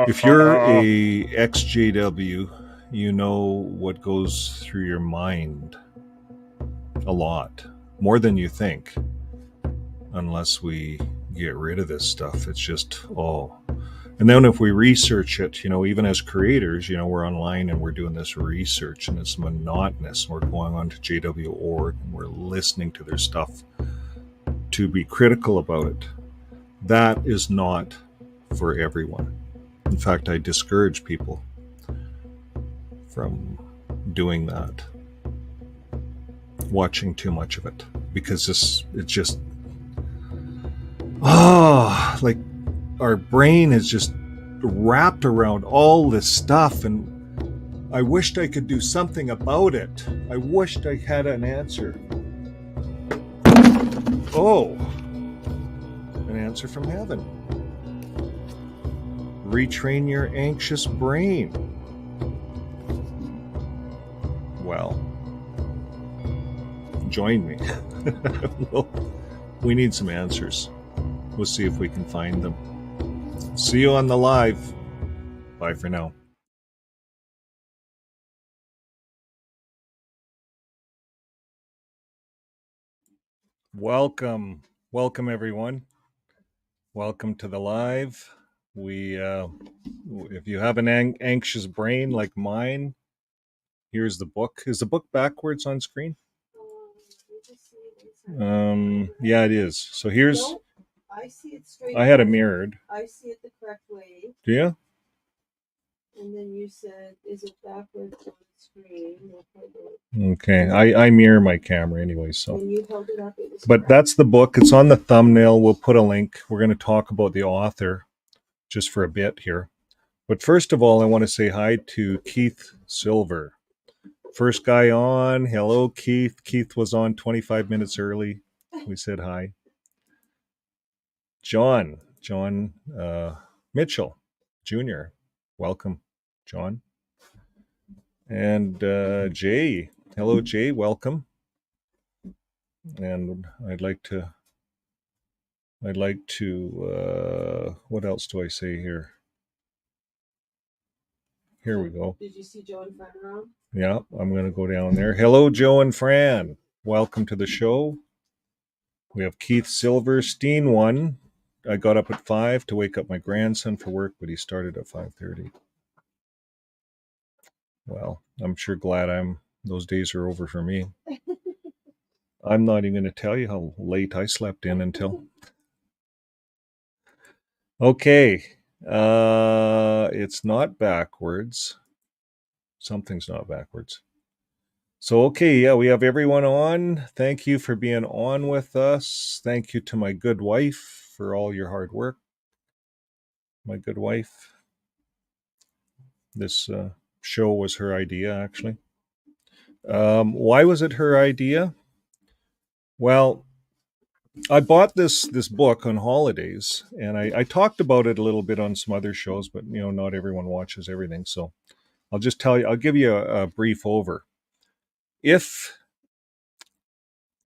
If you're a ex-JW, you know what goes through your mind a lot, more than you think. Unless we get rid of this stuff, it's just and then if we research it, even as creators, we're online and we're doing this research and it's monotonous. We're going on to JW.org and we're listening to their stuff to be critical about it. That is not for everyone. In fact, I discourage people from doing that, watching too much of it, because it's just like our brain is just wrapped around all this stuff, and I wished I could do something about it. I wished I had an answer. An answer from heaven. Retrain your anxious brain. Well, join me. Well, we need some answers. We'll see if we can find them. See you on the live. Bye for now. Welcome everyone. Welcome to the live. We, if you have an anxious brain like mine, here's the book. Is the book backwards on screen? Yeah, it is. So here's. No, I see it straight. I had it mirrored. I see it the correct way. Do you? And then you said, "Is it backwards on the screen?" Okay, I mirror my camera anyway, so. When you held it up, it was but correct. That's the book. It's on the thumbnail. We'll put a link. We're going to talk about the author just for a bit here. But first of all, I want to say hi to Keith Silver. First guy on. Hello, Keith. Keith was on 25 minutes early. We said hi. John Mitchell Jr. Welcome, John. And Jay. Hello, Jay. Welcome. And I'd like to, what else do I say here? Here we go. Did you see Joe and Fran around? Yeah, I'm going to go down there. Hello, Joe and Fran. Welcome to the show. We have Keith Silverstein, one. I got up at 5 to wake up my grandson for work, but he started at 5:30. Well, I'm sure glad those days are over for me. I'm not even going to tell you how late I slept in until. Okay. It's not backwards. Something's not backwards. So, okay, yeah, we have everyone on. Thank you for being on with us. Thank you to my good wife for all your hard work. My good wife. This show was her idea, actually. Why was it her idea? Well, I bought this book on holidays, and I talked about it a little bit on some other shows, but not everyone watches everything. So I'll just tell you, I'll give you a brief over. If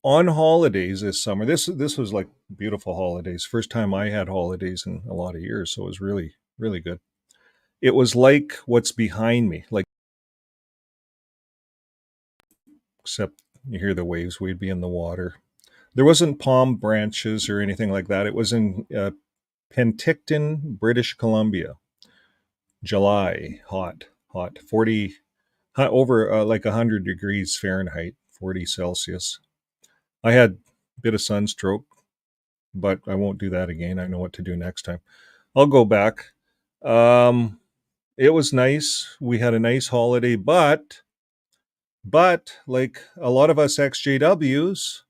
on holidays this summer, this was like beautiful holidays. First time I had holidays in a lot of years, so it was really, really good. It was like what's behind me, like except you hear the waves, we'd be in the water. There wasn't palm branches or anything like that. It was in Penticton, British Columbia. July, hot, 40, over like 100 degrees Fahrenheit, 40 Celsius. I had a bit of sunstroke, but I won't do that again. I know what to do next time. I'll go back. It was nice. We had a nice holiday, but like a lot of us ex-JWs,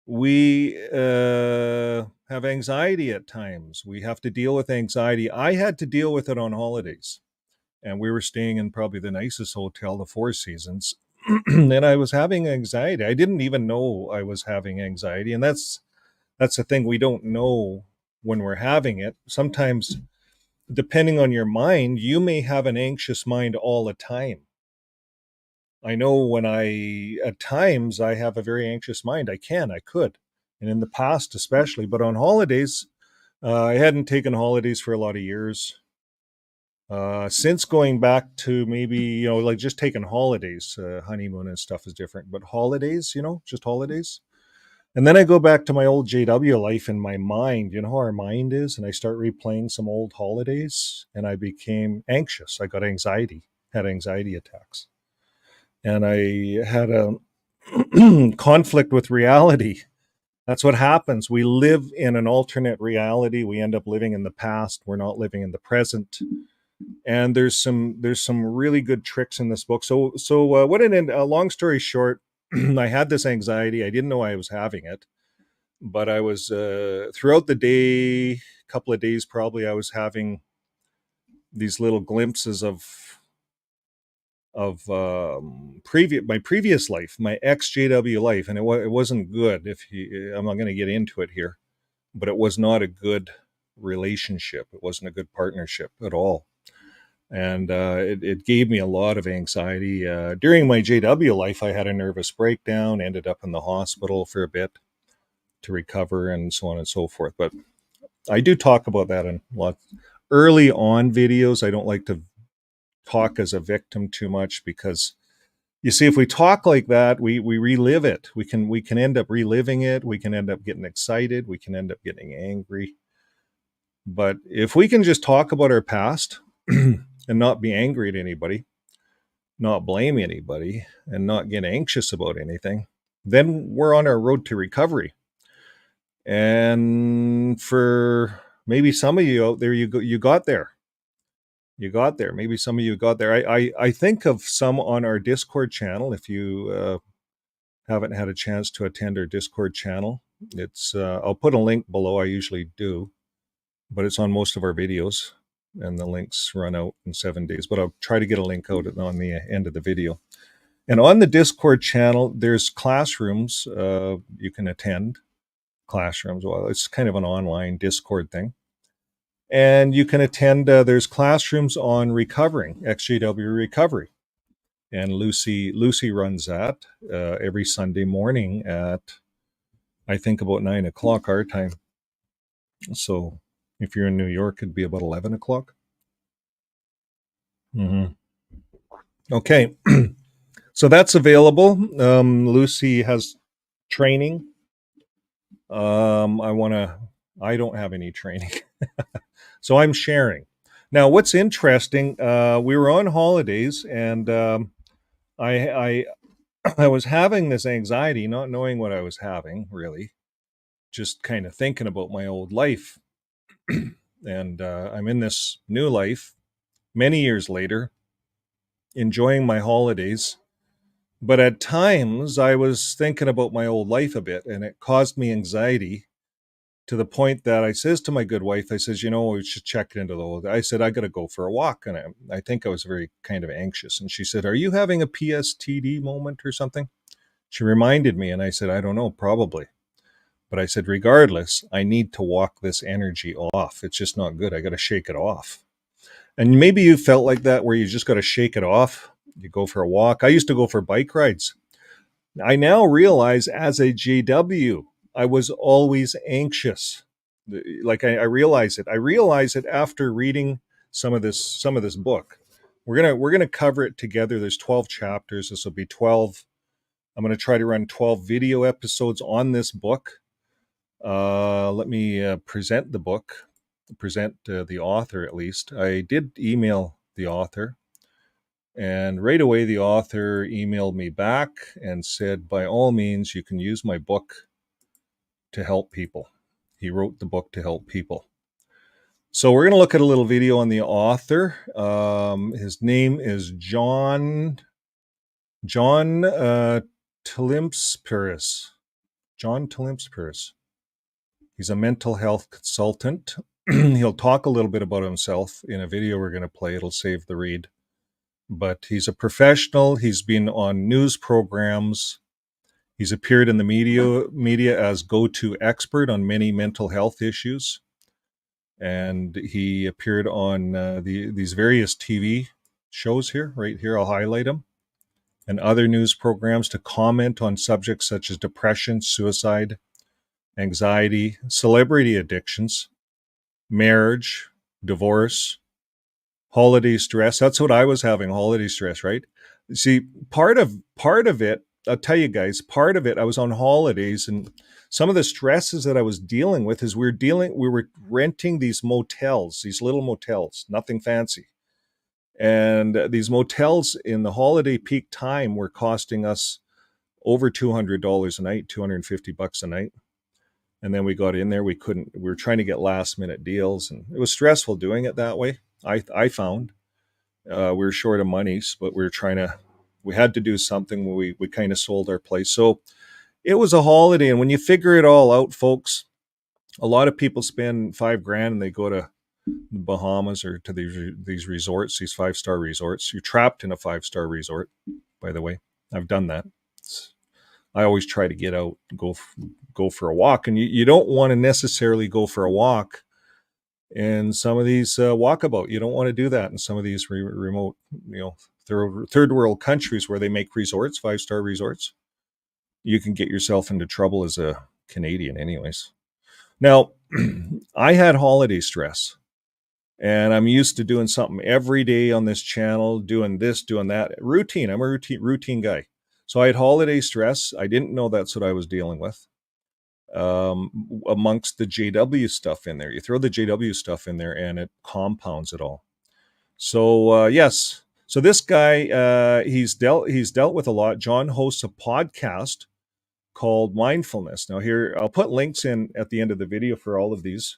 we have anxiety at times. We have to deal with anxiety. I had to deal with it on holidays, and we were staying in probably the nicest hotel, the Four Seasons, and I was having anxiety. I didn't even know I was having anxiety, and that's the thing. We don't know when we're having it. Sometimes, depending on your mind, you may have an anxious mind all the time. I know when at times I have a very anxious mind. I could, and in the past especially, but on holidays, I hadn't taken holidays for a lot of years. Since going back to maybe, like just taking holidays, honeymoon and stuff is different, but holidays, just holidays. And then I go back to my old JW life in my mind. You know how our mind is? And I start replaying some old holidays and I became anxious. I got anxiety, had anxiety attacks. And I had a conflict with reality. That's what happens. We live in an alternate reality. We end up living in the past. We're not living in the present. And there's some really good tricks in this book. So what an end. Long story short, I had this anxiety. I didn't know I was having it, but I was throughout the day, couple of days probably, I was having these little glimpses of my previous life, my ex JW life, and it wasn't good. I'm not going to get into it here, but it was not a good relationship. It wasn't a good partnership at all, and it gave me a lot of anxiety. During my JW life, I had a nervous breakdown, ended up in the hospital for a bit to recover, and so on and so forth. But I do talk about that in lots early on videos. I don't like to talk as a victim too much because you see, if we talk like that, we relive it. We can end up reliving it. We can end up getting excited. We can end up getting angry. But if we can just talk about our past and not be angry at anybody, not blame anybody, and not get anxious about anything, then we're on our road to recovery. And for maybe some of you out there, you got there. You got there. Maybe some of you got there. I think of some on our Discord channel. If you haven't had a chance to attend our Discord channel, it's I'll put a link below. I usually do, but it's on most of our videos, and the links run out in 7 days. But I'll try to get a link out on the end of the video. And on the Discord channel, there's classrooms you can attend. Classrooms. Well, it's kind of an online Discord thing. And you can attend, there's classrooms on recovering, XJW recovery. And Lucy runs that every Sunday morning at, I think, about 9 o'clock our time. So if you're in New York, it'd be about 11 o'clock. Mm-hmm. Okay. So that's available. Lucy has training. I don't have any training. So I'm sharing. Now, what's interesting, we were on holidays, and I I was having this anxiety, not knowing what I was having, really, just kind of thinking about my old life. And I'm in this new life many years later, enjoying my holidays. But at times, I was thinking about my old life a bit, and it caused me anxiety to the point that I says to my good wife, I says, we should check into the old. I said, I got to go for a walk. And I think I was very kind of anxious. And she said, are you having a PSTD moment or something? She reminded me, and I said, I don't know, probably. But I said, regardless, I need to walk this energy off. It's just not good. I got to shake it off. And maybe you felt like that, where you just got to shake it off. You go for a walk. I used to go for bike rides. I now realize as a JW, I was always anxious. Like I realize it. I realize it after reading some of this book. We're gonna cover it together. There's 12 chapters. This will be 12. I'm gonna try to run 12 video episodes on this book. Let me present the book, present the author at least. I did email the author, and right away the author emailed me back and said, by all means, you can use my book to help people. He wrote the book to help people. So we're going to look at a little video on the author. His name is John Tlimpsperis. John Tlimpsperis. He's a mental health consultant. He'll talk a little bit about himself in a video we're going to play. It'll save the read. But he's a professional. He's been on news programs. He's appeared in the media as go-to expert on many mental health issues. And he appeared on these various TV shows here, right here. I'll highlight him. And other news programs to comment on subjects such as depression, suicide, anxiety, celebrity addictions. marriage, divorce, holiday stress. That's what I was having, holiday stress, right? See, part of it, I'll tell you guys, part of it, I was on holidays, and some of the stresses that I was dealing with is we were renting these motels, these little motels, nothing fancy. And these motels in the holiday peak time were costing us over $200 a night, $250 a night. And then we got in there, we were trying to get last minute deals, and it was stressful doing it that way. I found we were short of monies, but we had to do something where we kind of sold our place. So it was a holiday. And when you figure it all out, folks, a lot of people spend 5 grand and they go to the Bahamas or to these resorts, these 5-star resorts. You're trapped in a 5-star resort, by the way. I've done that. I always try to get out, go for a walk, and you don't want to necessarily go for a walk in some of these walkabout. You don't want to do that in some of these remote, third world countries where they make resorts, 5-star resorts. You can get yourself into trouble as a Canadian, anyways. Now, I had holiday stress, and I'm used to doing something every day on this channel, doing this, doing that. Routine. I'm a routine guy. So I had holiday stress. I didn't know that's what I was dealing with. Amongst the JW stuff in there, you throw the JW stuff in there, and it compounds it all. So yes. So this guy, he's dealt with a lot. John hosts a podcast called Mindfulness. Now here, I'll put links in at the end of the video for all of these.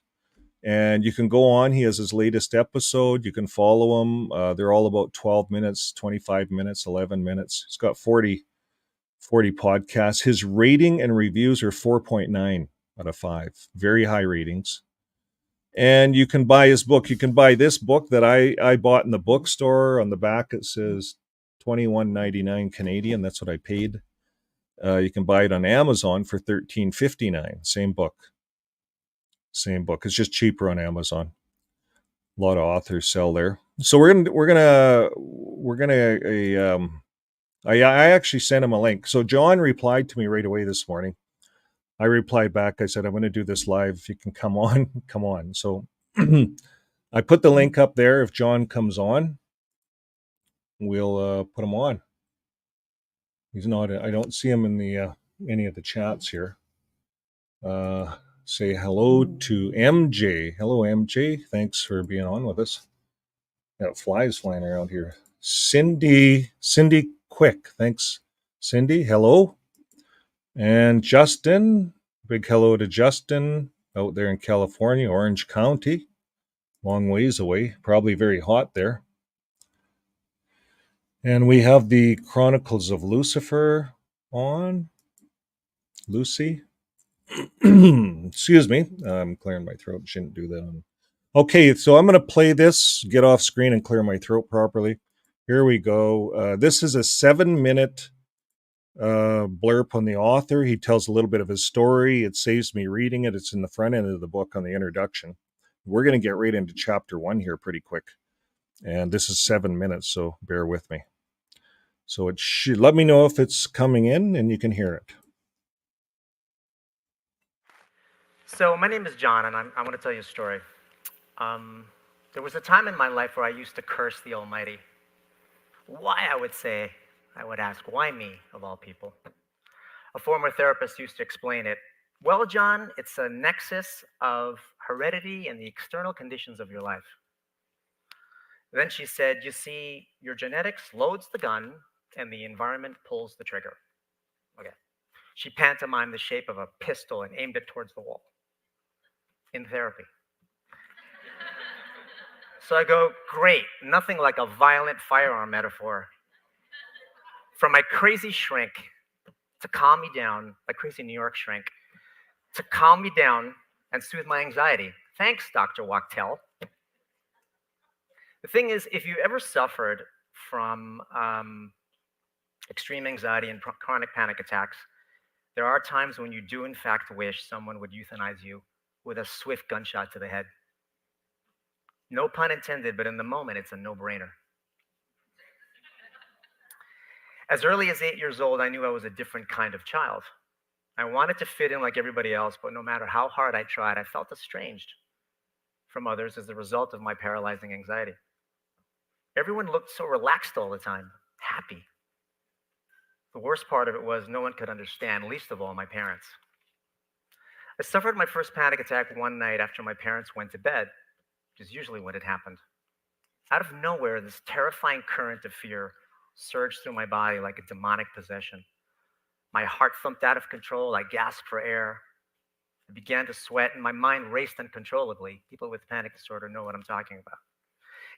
And you can go on. He has his latest episode. You can follow him. They're all about 12 minutes, 25 minutes, 11 minutes. He's got 40 podcasts. His rating and reviews are 4.9 out of 5. Very high ratings. And you can buy his book. You can buy this book that I bought in the bookstore. On the back, it says $21.99 Canadian. That's what I paid. You can buy it on Amazon for $13.59. Same book. It's just cheaper on Amazon. A lot of authors sell there. So I actually sent him a link. So John replied to me right away this morning. I replied back. I said, I'm going to do this live. If you can come on, come on. So I put the link up there. If John comes on, we'll put him on. He's not. I don't see him in the any of the chats here. Say hello to MJ. Hello, MJ. Thanks for being on with us. Got flies flying around here. Cindy Quick. Thanks, Cindy. Hello. And Justin. Big hello to Justin out there in California, Orange County. Long ways away. Probably very hot there. And we have the Chronicles of Lucifer on. Lucy. Excuse me. I'm clearing my throat. Shouldn't do that. Okay, so I'm going to play this, get off screen and clear my throat properly. Here we go. This is a 7-minute blurb on the author. He tells a little bit of his story. It saves me reading it. It's in the front end of the book on the introduction. We're going to get right into chapter 1 here pretty quick. And this is 7 minutes, so bear with me. So it should let me know if it's coming in and you can hear it. So my name is John, and I want to tell you a story. There was a time in my life where I used to curse the Almighty. Why, I would say, I would ask, why me, of all people? A former therapist used to explain it. Well, John, it's a nexus of heredity and the external conditions of your life. Then she said, you see, your genetics loads the gun, and the environment pulls the trigger. Okay. She pantomimed the shape of a pistol and aimed it towards the wall. In therapy. So I go, great, nothing like a violent firearm metaphor. From my crazy shrink to calm me down, my crazy New York shrink, to calm me down and soothe my anxiety. Thanks, Dr. Wachtel. The thing is, if you ever suffered from extreme anxiety and chronic panic attacks, there are times when you do in fact wish someone would euthanize you with a swift gunshot to the head. No pun intended, but in the moment, it's a no-brainer. As early as 8 years old, I knew I was a different kind of child. I wanted to fit in like everybody else, but no matter how hard I tried, I felt estranged from others as a result of my paralyzing anxiety. Everyone looked so relaxed all the time, happy. The worst part of it was no one could understand, least of all my parents. I suffered my first panic attack one night after my parents went to bed, which is usually when it happened. Out of nowhere, this terrifying current of fear surged through my body like a demonic possession. My heart thumped out of control. I gasped for air. I began to sweat, and my mind raced uncontrollably. People with panic disorder know what I'm talking about.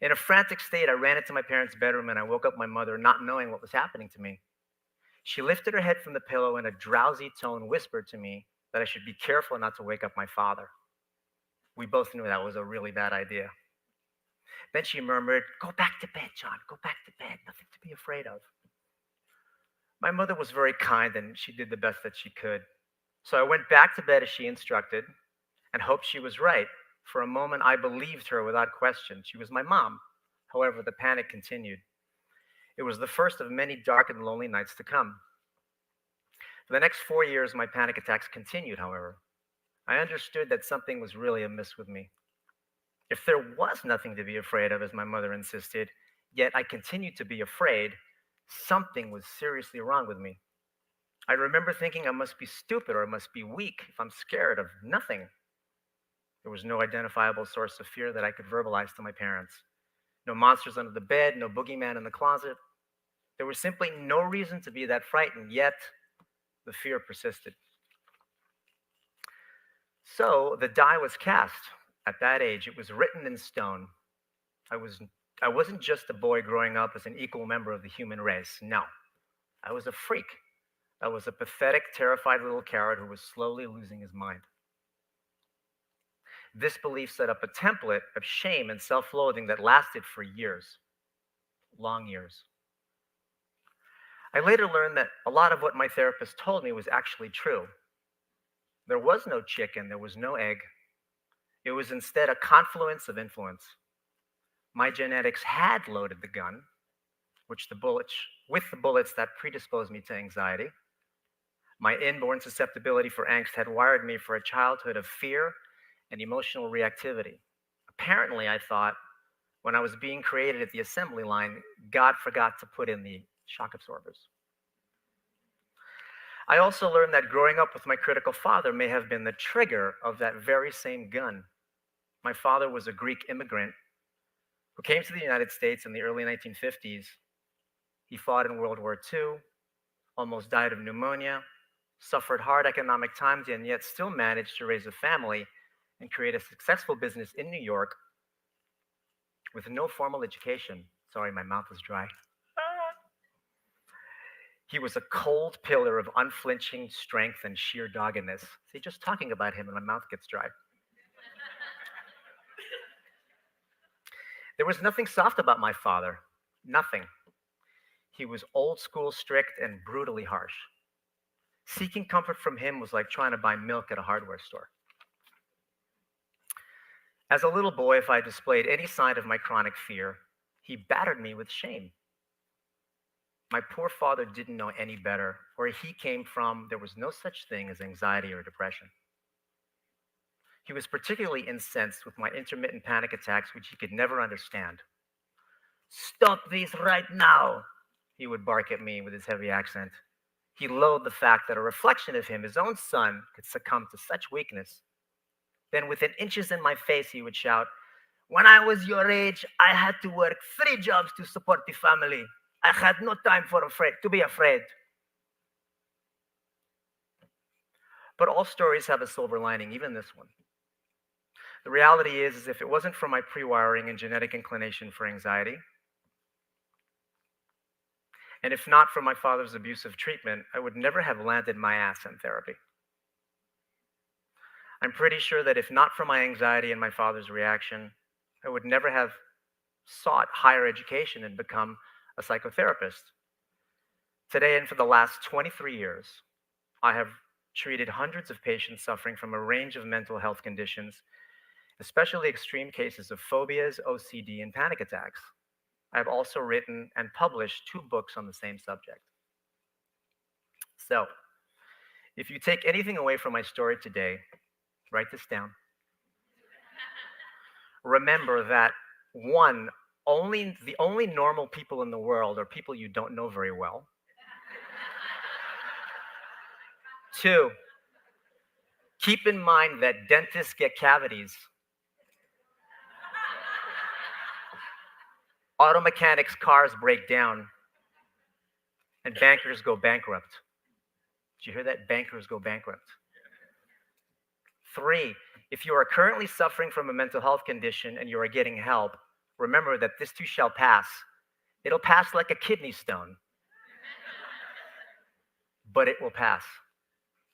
In a frantic state, I ran into my parents' bedroom and I woke up my mother, not knowing what was happening to me. She lifted her head from the pillow and a drowsy tone whispered to me that I should be careful not to wake up my father. We both knew that was a really bad idea. Then she murmured, "Go back to bed, John. Go back to bed. Nothing to be afraid of." My mother was very kind and she did the best that she could. So I went back to bed as she instructed and hoped she was right. For a moment, I believed her without question. She was my mom. However, the panic continued. It was the first of many dark and lonely nights to come. For the next 4 years, my panic attacks continued, however. I understood that something was really amiss with me. If there was nothing to be afraid of, as my mother insisted, yet I continued to be afraid, something was seriously wrong with me. I remember thinking I must be stupid or I must be weak if I'm scared of nothing. There was no identifiable source of fear that I could verbalize to my parents. No monsters under the bed, no boogeyman in the closet. There was simply no reason to be that frightened, yet the fear persisted. So the die was cast. At that age, it was written in stone. I, was, I wasn't just a boy growing up as an equal member of the human race. No, I was a freak. I was a pathetic, terrified little coward who was slowly losing his mind. This belief set up a template of shame and self loathing that lasted for years, long years. I later learned that a lot of what my therapist told me was actually true. There was no chicken, there was no egg. It was instead a confluence of influence. My genetics had loaded the gun, which the bullets, with the bullets that predisposed me to anxiety. My inborn susceptibility for angst had wired me for a childhood of fear and emotional reactivity. Apparently, I thought, when I was being created at the assembly line, God forgot to put in the shock absorbers. I also learned that growing up with my critical father may have been the trigger of that very same gun. My father was a Greek immigrant who came to the United States in the early 1950s. He fought in World War II, almost died of pneumonia, suffered hard economic times, and yet still managed to raise a family and create a successful business in New York with no formal education. Sorry, my mouth was dry. He was a cold pillar of unflinching strength and sheer doggedness. See, just talking about him and my mouth gets dry. There was nothing soft about my father. Nothing. He was old school, strict, and brutally harsh. Seeking comfort from him was like trying to buy milk at a hardware store. As a little boy, if I displayed any sign of my chronic fear, he battered me with shame. My poor father didn't know any better. Where he came from, there was no such thing as anxiety or depression. He was particularly incensed with my intermittent panic attacks, which he could never understand. "Stop these right now," he would bark at me with his heavy accent. He loathed the fact that a reflection of him, his own son, could succumb to such weakness. Then, within inches in my face, he would shout, "When I was your age, I had to work 3 jobs to support the family. I had no time to be afraid." But all stories have a silver lining, even this one. The reality is if it wasn't for my pre-wiring and genetic inclination for anxiety, and if not for my father's abusive treatment, I would never have landed my ass in therapy. I'm pretty sure that if not for my anxiety and my father's reaction, I would never have sought higher education and become a psychotherapist. Today and for the last 23 years, I have treated hundreds of patients suffering from a range of mental health conditions, especially extreme cases of phobias, OCD, and panic attacks. I have also written and published 2 books on the same subject. So, if you take anything away from my story today, write this down. remember that one, the only normal people in the world are people you don't know very well. Two, keep in mind that dentists get cavities, auto mechanics' cars break down, and bankers go bankrupt. Did you hear that? Bankers go bankrupt. Three, if you are currently suffering from a mental health condition and you are getting help, remember that this too shall pass. It'll pass like a kidney stone, but it will pass.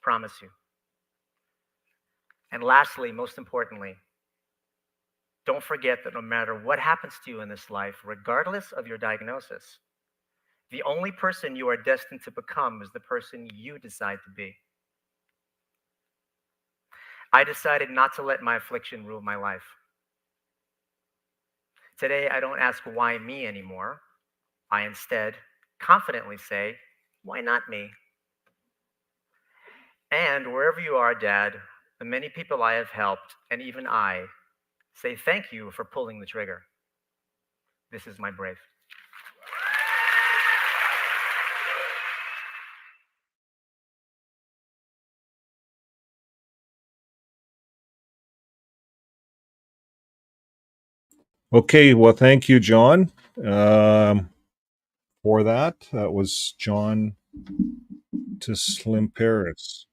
Promise you. And lastly, most importantly, don't forget that no matter what happens to you in this life, regardless of your diagnosis, the only person you are destined to become is the person you decide to be. I decided not to let my affliction rule my life. Today, I don't ask why me anymore. I instead confidently say, why not me? And wherever you are, Dad, the many people I have helped, and even I, say thank you for pulling the trigger. This is my brave. Okay, well, thank you, John, for that. That was John to Slim Paris.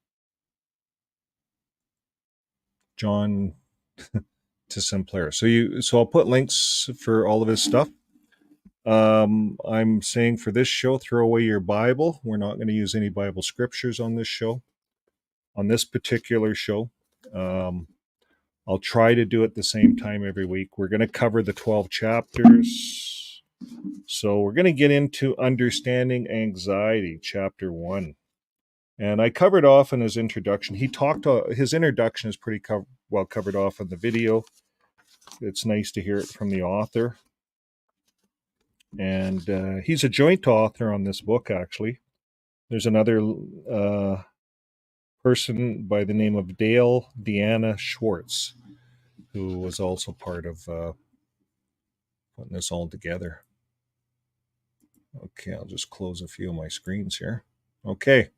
John to Sinclair. So I'll put links for all of his stuff. I'm saying for this show, throw away your Bible. We're not going to use any Bible scriptures on this show, on this particular show. Um, I'll try to do it the same time every week. We're going to cover the 12 chapters. So we're going to get into understanding anxiety, chapter 1. And I covered off in his introduction. His introduction is pretty well covered off in the video. It's nice to hear it from the author. And he's a joint author on this book, actually. There's another person by the name of Dale Deanna Schwartz, who was also part of putting this all together. Okay, I'll just close a few of my screens here. Okay.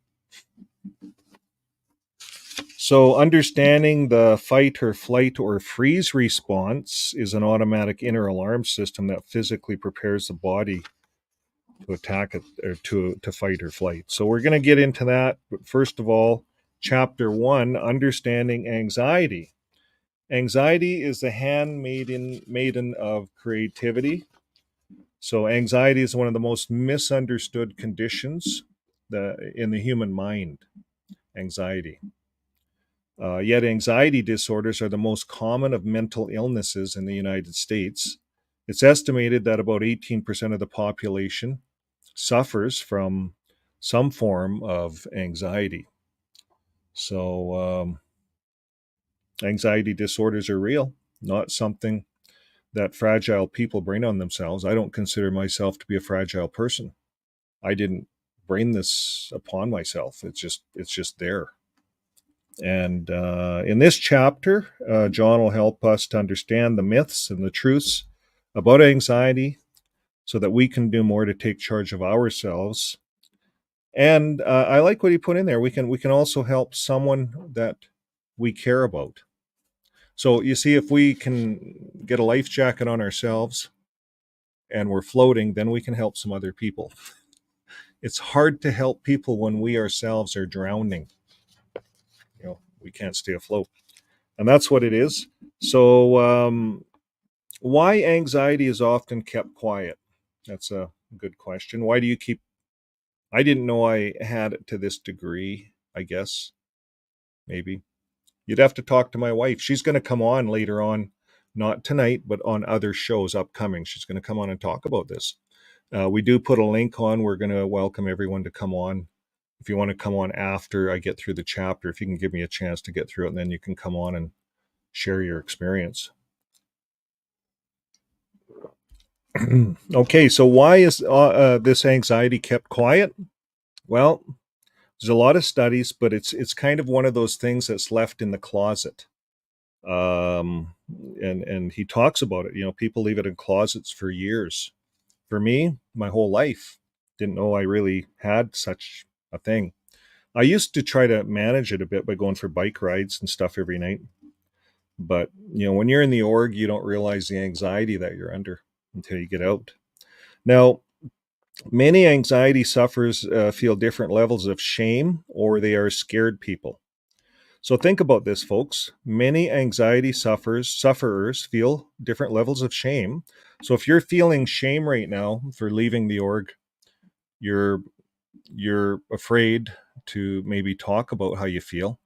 So, understanding the fight or flight or freeze response is an automatic inner alarm system that physically prepares the body to attack it or to fight or flight. So, we're going to get into that. But first of all, chapter 1, understanding anxiety. Anxiety is the maiden of creativity. So, anxiety is one of the most misunderstood conditions in the human mind. Anxiety. Yet, anxiety disorders are the most common of mental illnesses in the United States. It's estimated that about 18% of the population suffers from some form of anxiety. So, anxiety disorders are real, not something that fragile people bring on themselves. I don't consider myself to be a fragile person. I didn't bring this upon myself. It's just there. And in this chapter, John will help us to understand the myths and the truths about anxiety so that we can do more to take charge of ourselves. And I like what he put in there. We can also help someone that we care about. So you see, if we can get a life jacket on ourselves and we're floating, then we can help some other people. It's hard to help people when we ourselves are drowning. We can't stay afloat. And that's what it is. So, why anxiety is often kept quiet? That's a good question. Why do you keep? I didn't know I had it to this degree. I guess maybe you'd have to talk to my wife. She's going to come on later on, not tonight, but on other shows upcoming. She's going to come on and talk about this. We do put a link on. We're going to welcome everyone to come on. If you want to come on after I get through the chapter, if you can give me a chance to get through it, and then you can come on and share your experience. Okay, so why is this anxiety kept quiet? Well, there's a lot of studies, but it's kind of one of those things that's left in the closet. um, and he talks about it. People leave it in closets for years. For me, my whole life, didn't know I really had such a thing. I used to try to manage it a bit by going for bike rides and stuff every night. But when you're in the org, you don't realize the anxiety that you're under until you get out. Now, many anxiety sufferers feel different levels of shame, or they are scared people. So think about this, folks. Many anxiety sufferers feel different levels of shame. So if you're feeling shame right now for leaving the org, you're afraid to maybe talk about how you feel.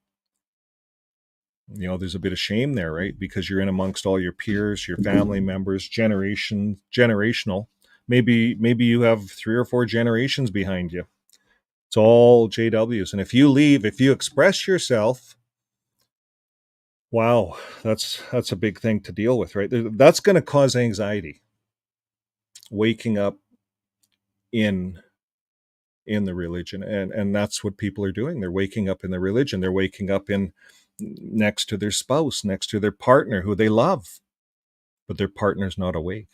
There's a bit of shame there, right? Because you're in amongst all your peers, your family members, generational. Maybe you have 3 or 4 generations behind you. It's all JWs. And if you leave, if you express yourself, wow, that's a big thing to deal with, right? That's going to cause anxiety. Waking up in the religion, and that's what people are doing. They're waking up in the religion. They're waking up in next to their spouse, next to their partner who they love, but their partner's not awake.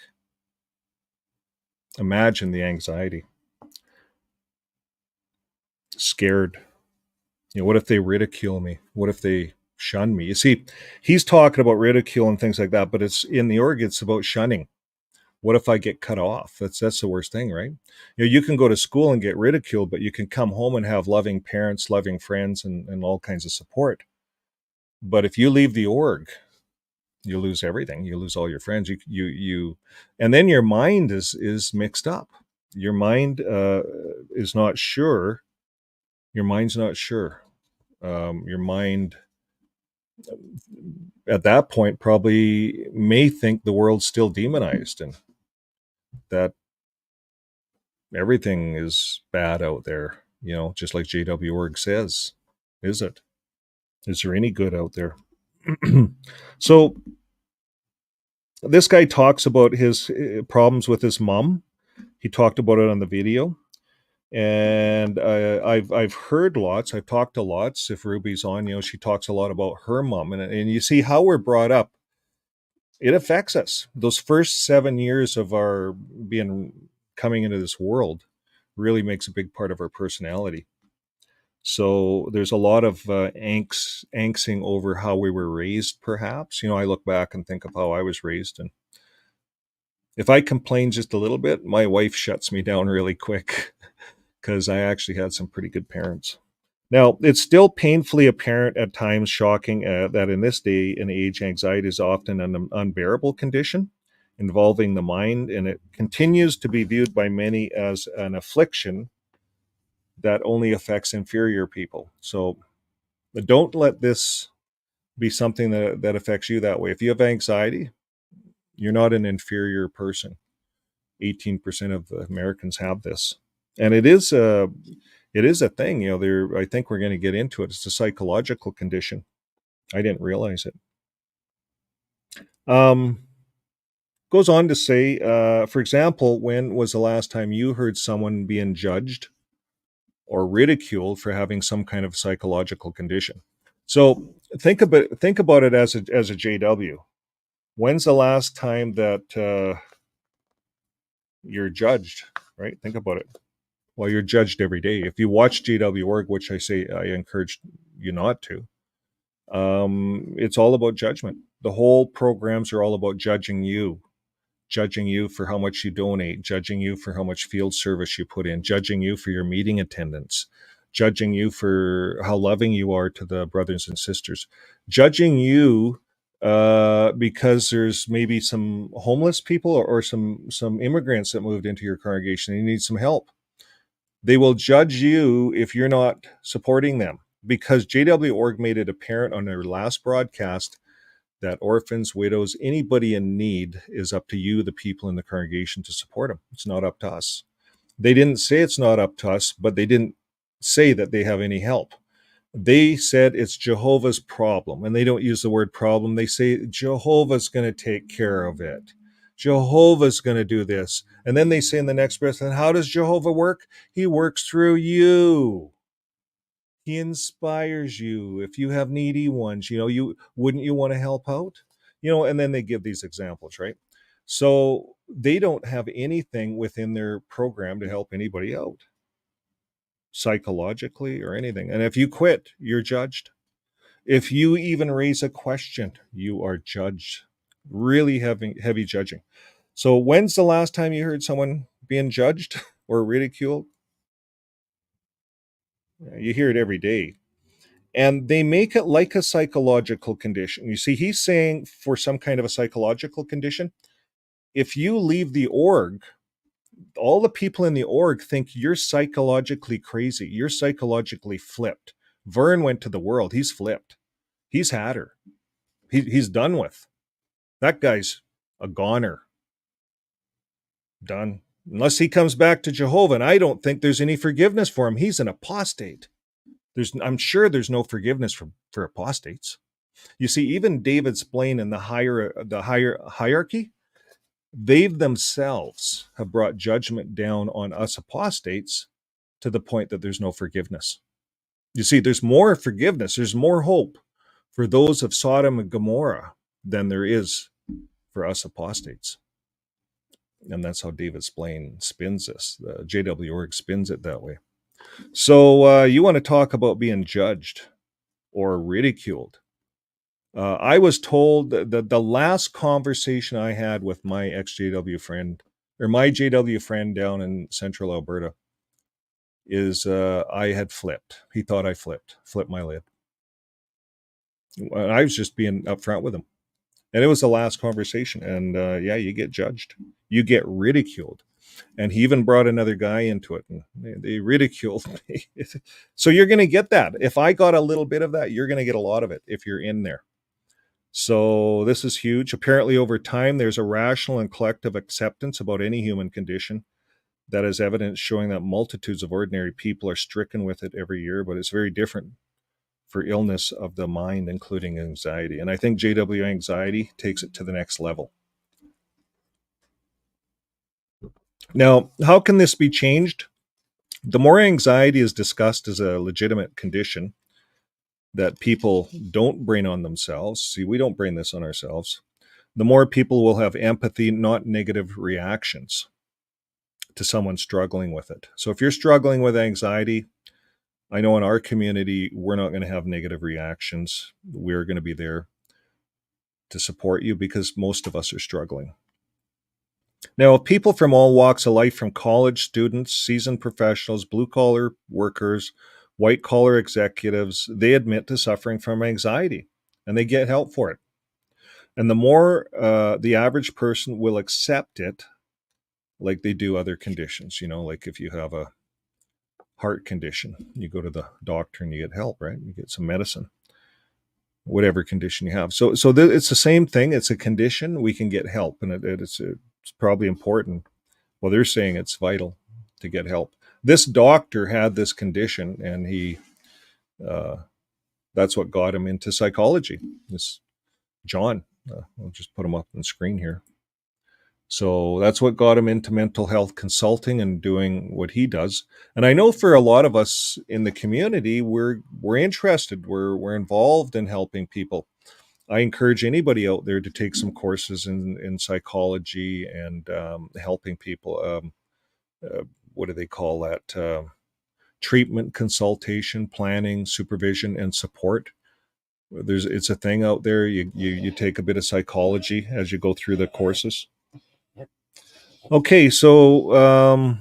Imagine the anxiety. Scared. What if they ridicule me? What if they shun me? You see, he's talking about ridicule and things like that, but it's in the org, it's about shunning. What if I get cut off? That's the worst thing, right? You can go to school and get ridiculed, but you can come home and have loving parents, loving friends, and all kinds of support. But if you leave the org, you lose everything. You lose all your friends. And then your mind is mixed up. Your mind is not sure. Your mind's not sure. Your mind at that point probably may think the world's still demonized and that everything is bad out there, just like JW Org says. Is it? Is there any good out there? So this guy talks about his problems with his mom. He talked about it on the video. And I've heard lots. I've talked to lots. If Ruby's on, she talks a lot about her mom, and you see how we're brought up. It affects us. Those first 7 years of our coming into this world really makes a big part of our personality. So there's a lot of angsting over how we were raised, perhaps. I look back and think of how I was raised. And if I complain just a little bit, my wife shuts me down really quick because I actually had some pretty good parents. Now, it's still painfully apparent, at times shocking, that in this day and age, anxiety is often an unbearable condition involving the mind, and it continues to be viewed by many as an affliction that only affects inferior people. So don't let this be something that affects you that way. If you have anxiety, you're not an inferior person. 18% of Americans have this. And it is a thing, I think we're going to get into it. It's a psychological condition. I didn't realize it. Goes on to say, for example, when was the last time you heard someone being judged or ridiculed for having some kind of psychological condition? So think about it as a JW. When's the last time that you're judged? Right? Think about it. Well, you're judged every day. If you watch JW.org, which I encourage you not to, it's all about judgment. The whole programs are all about judging you for how much you donate, judging you for how much field service you put in, judging you for your meeting attendance, judging you for how loving you are to the brothers and sisters, judging you because there's maybe some homeless people or some immigrants that moved into your congregation and you need some help. They will judge you if you're not supporting them, because JW.org made it apparent on their last broadcast that orphans, widows, anybody in need is up to you, the people in the congregation, to support them. It's not up to us. They didn't say it's not up to us, but they didn't say that they have any help. They said it's Jehovah's problem, and they don't use the word problem. They say Jehovah's going to take care of it. Jehovah's going to do this. And then they say in the next breath, and how does Jehovah work? He works through you. He inspires you. If you have needy ones, you wouldn't you want to help out? And then they give these examples, right? So they don't have anything within their program to help anybody out psychologically or anything. And if you quit, you're judged. If you even raise a question, you are judged. Really heavy judging. So when's the last time you heard someone being judged or ridiculed? You hear it every day. And they make it like a psychological condition. You see, he's saying for some kind of a psychological condition, if you leave the org, all the people in the org think you're psychologically crazy. You're psychologically flipped. Vern went to the world. He's flipped. He's had her. He's done with. That guy's a goner. Done. Unless he comes back to Jehovah, and I don't think there's any forgiveness for him. He's an apostate. I'm sure there's no forgiveness for apostates. You see, even David's Blaine and the higher hierarchy, they themselves have brought judgment down on us apostates to the point that there's no forgiveness. You see, there's more forgiveness, there's more hope for those of Sodom and Gomorrah than there is for us apostates. And that's how David Blaine spins this. The JW Org spins it that way. So you want to talk about being judged or ridiculed. I was told that the last conversation I had with my ex-JW friend, or my JW friend down in central Alberta, is I had flipped. He thought I flipped my lid. I was just being upfront with him. And it was the last conversation. And yeah, you get judged. You get ridiculed. And he even brought another guy into it. And they ridiculed me. So you're going to get that. If I got a little bit of that, you're going to get a lot of it if you're in there. So this is huge. Apparently, over time, there's a rational and collective acceptance about any human condition. That is evidence showing that multitudes of ordinary people are stricken with it every year, but it's very different for illness of the mind, including anxiety. And I think JW anxiety takes it to the next level. Now, how can this be changed? The more anxiety is discussed as a legitimate condition that people don't bring on themselves, see, we don't bring this on ourselves, the more people will have empathy, not negative reactions to someone struggling with it. So if you're struggling with anxiety, I know in our community, we're not going to have negative reactions. We're going to be there to support you because most of us are struggling. Now, if people from all walks of life, from college students, seasoned professionals, blue collar workers, white collar executives, they admit to suffering from anxiety and they get help for it. And the more the average person will accept it, like they do other conditions, like if you have a heart condition, you go to the doctor and you get help, right? You get some medicine, whatever condition you have. So it's the same thing. It's a condition. We can get help, and it's probably important. Well, they're saying it's vital to get help. This doctor had this condition, and he that's what got him into psychology. This John, I'll just put him up on the screen here. So that's what got him into mental health consulting and doing what he does. And I know for a lot of us in the community, we're interested, we're involved in helping people. I encourage anybody out there to take some courses in psychology and helping people. What do they call that? Treatment, consultation, planning, supervision, and support. It's a thing out there. You take a bit of psychology as you go through the courses. Okay, so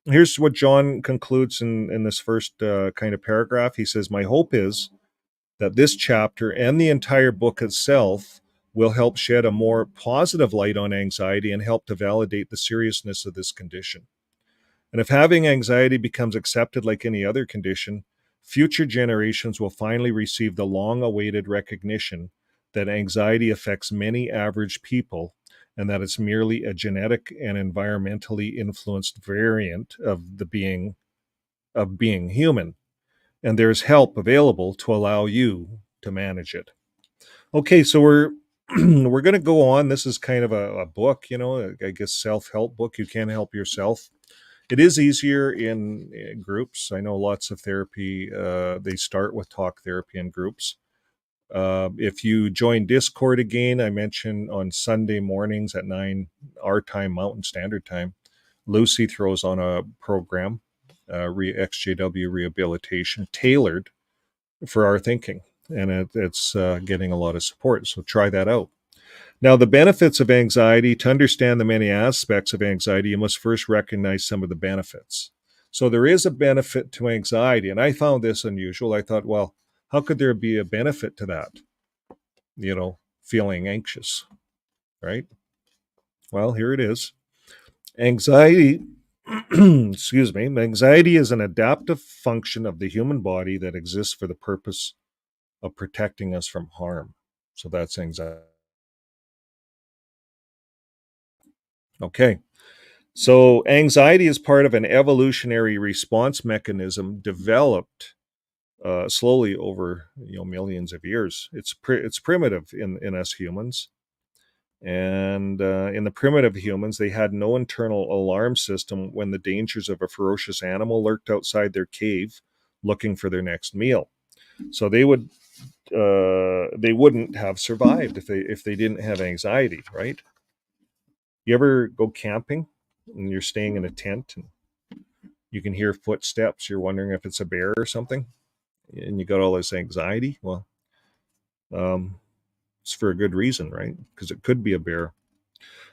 here's what John concludes in this first kind of paragraph. He says, "My hope is that this chapter and the entire book itself will help shed a more positive light on anxiety and help to validate the seriousness of this condition. And if having anxiety becomes accepted like any other condition, future generations will finally receive the long-awaited recognition that anxiety affects many average people and that it's merely a genetic and environmentally influenced variant of being human. And there's help available to allow you to manage it." Okay, so we're we're going to go on. This is kind of a book, I guess self-help book. You can help yourself. It is easier in groups. I know lots of therapy, they start with talk therapy in groups. If you join Discord again, I mentioned on Sunday mornings at 9 our time, Mountain Standard Time, Lucy throws on a program, XJW Rehabilitation, tailored for our thinking. And it's getting a lot of support. So try that out. Now, the benefits of anxiety, to understand the many aspects of anxiety, you must first recognize some of the benefits. So there is a benefit to anxiety. And I found this unusual. I thought, well, how could there be a benefit to that? Feeling anxious, right? Well, here it is. Anxiety, excuse me, anxiety is an adaptive function of the human body that exists for the purpose of protecting us from harm. So that's anxiety. Okay. So anxiety is part of an evolutionary response mechanism developed slowly over millions of years. It's primitive in us humans, and in the primitive humans, they had no internal alarm system when the dangers of a ferocious animal lurked outside their cave, looking for their next meal. So they wouldn't have survived if they didn't have anxiety, right? You ever go camping and you're staying in a tent and you can hear footsteps? You're wondering if it's a bear or something, and you got all this anxiety. Well, um, it's for a good reason, right? Because it could be a bear.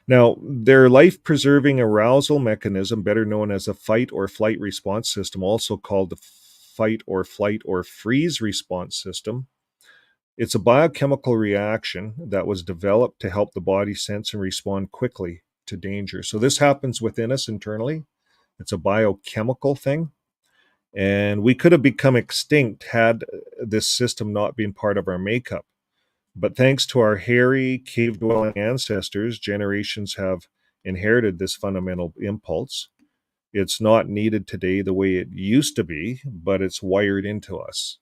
Now, their life preserving arousal mechanism, better known as a fight or flight response system, also called the fight or flight or freeze response system, it's a biochemical reaction that was developed to help the body sense and respond quickly to danger. So, this happens within us internally. It's a biochemical thing. And we could have become extinct had this system not been part of our makeup. But thanks to our hairy, cave dwelling ancestors, generations have inherited this fundamental impulse. It's not needed today the way it used to be, but it's wired into us.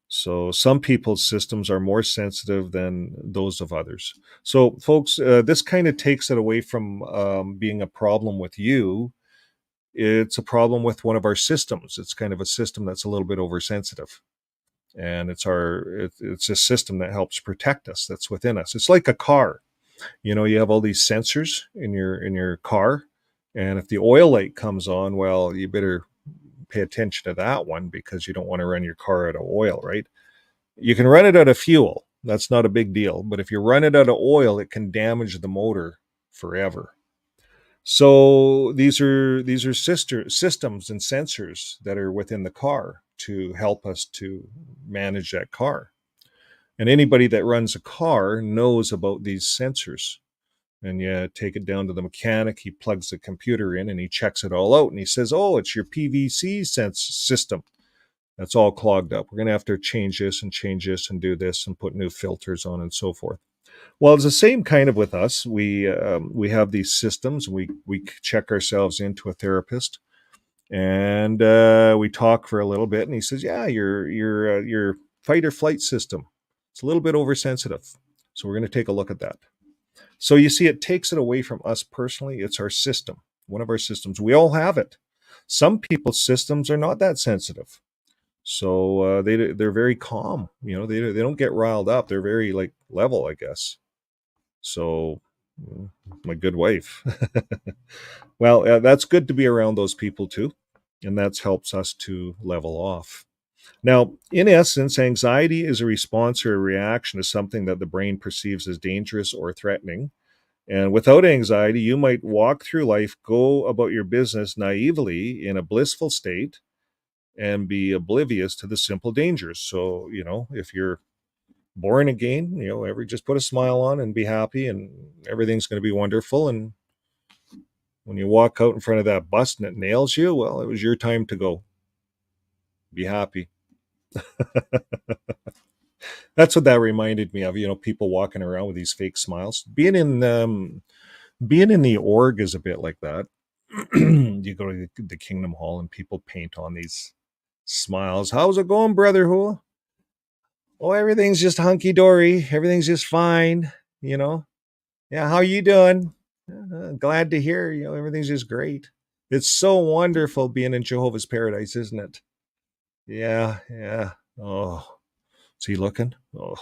So some people's systems are more sensitive than those of others. So, folks, this kind of takes it away from being a problem with you. It's a problem with one of our systems. It's kind of a system that's a little bit oversensitive, and it's a system that helps protect us, that's within us. It's like a car. You have all these sensors in your car, and if the oil light comes on, well, you better pay attention to that one, because you don't want to run your car out of oil, right? You can run it out of fuel, that's not a big deal, but if you run it out of oil, it can damage the motor forever. So these are sister systems and sensors that are within the car to help us to manage that car. And anybody that runs a car knows about these sensors. And you take it down to the mechanic, he plugs the computer in and he checks it all out, and he says, "Oh, it's your PVC sense system. That's all clogged up. We're going to have to change this and do this and put new filters on and so forth." Well, it's the same kind of with us. We have these systems. We check ourselves into a therapist, and we talk for a little bit, and he says, "Yeah, your fight or flight system, it's a little bit oversensitive. So we're going to take a look at that." So you see, it takes it away from us personally. It's our system, one of our systems. We all have it. Some people's systems are not that sensitive, so they're very calm. They don't get riled up. They're very like level, I guess. So, my good wife. Well, that's good to be around those people too, and that helps us to level off. Now, in essence, anxiety is a response or a reaction to something that the brain perceives as dangerous or threatening. And without anxiety, you might walk through life, go about your business naively in a blissful state, and be oblivious to the simple dangers. So, if you're born again, just put a smile on and be happy, and everything's going to be wonderful. And when you walk out in front of that bus and it nails you, well, it was your time to go. Be happy. That's what that reminded me of. People walking around with these fake smiles. Being in the org is a bit like that. You go to the Kingdom Hall and people paint on these smiles. "How's it going, brother? Who? Oh, everything's just hunky dory. Everything's just fine. Yeah, how you doing? Glad to hear. Everything's just great." It's so wonderful being in Jehovah's Paradise, isn't it? Yeah, yeah. Oh, is he looking? Oh,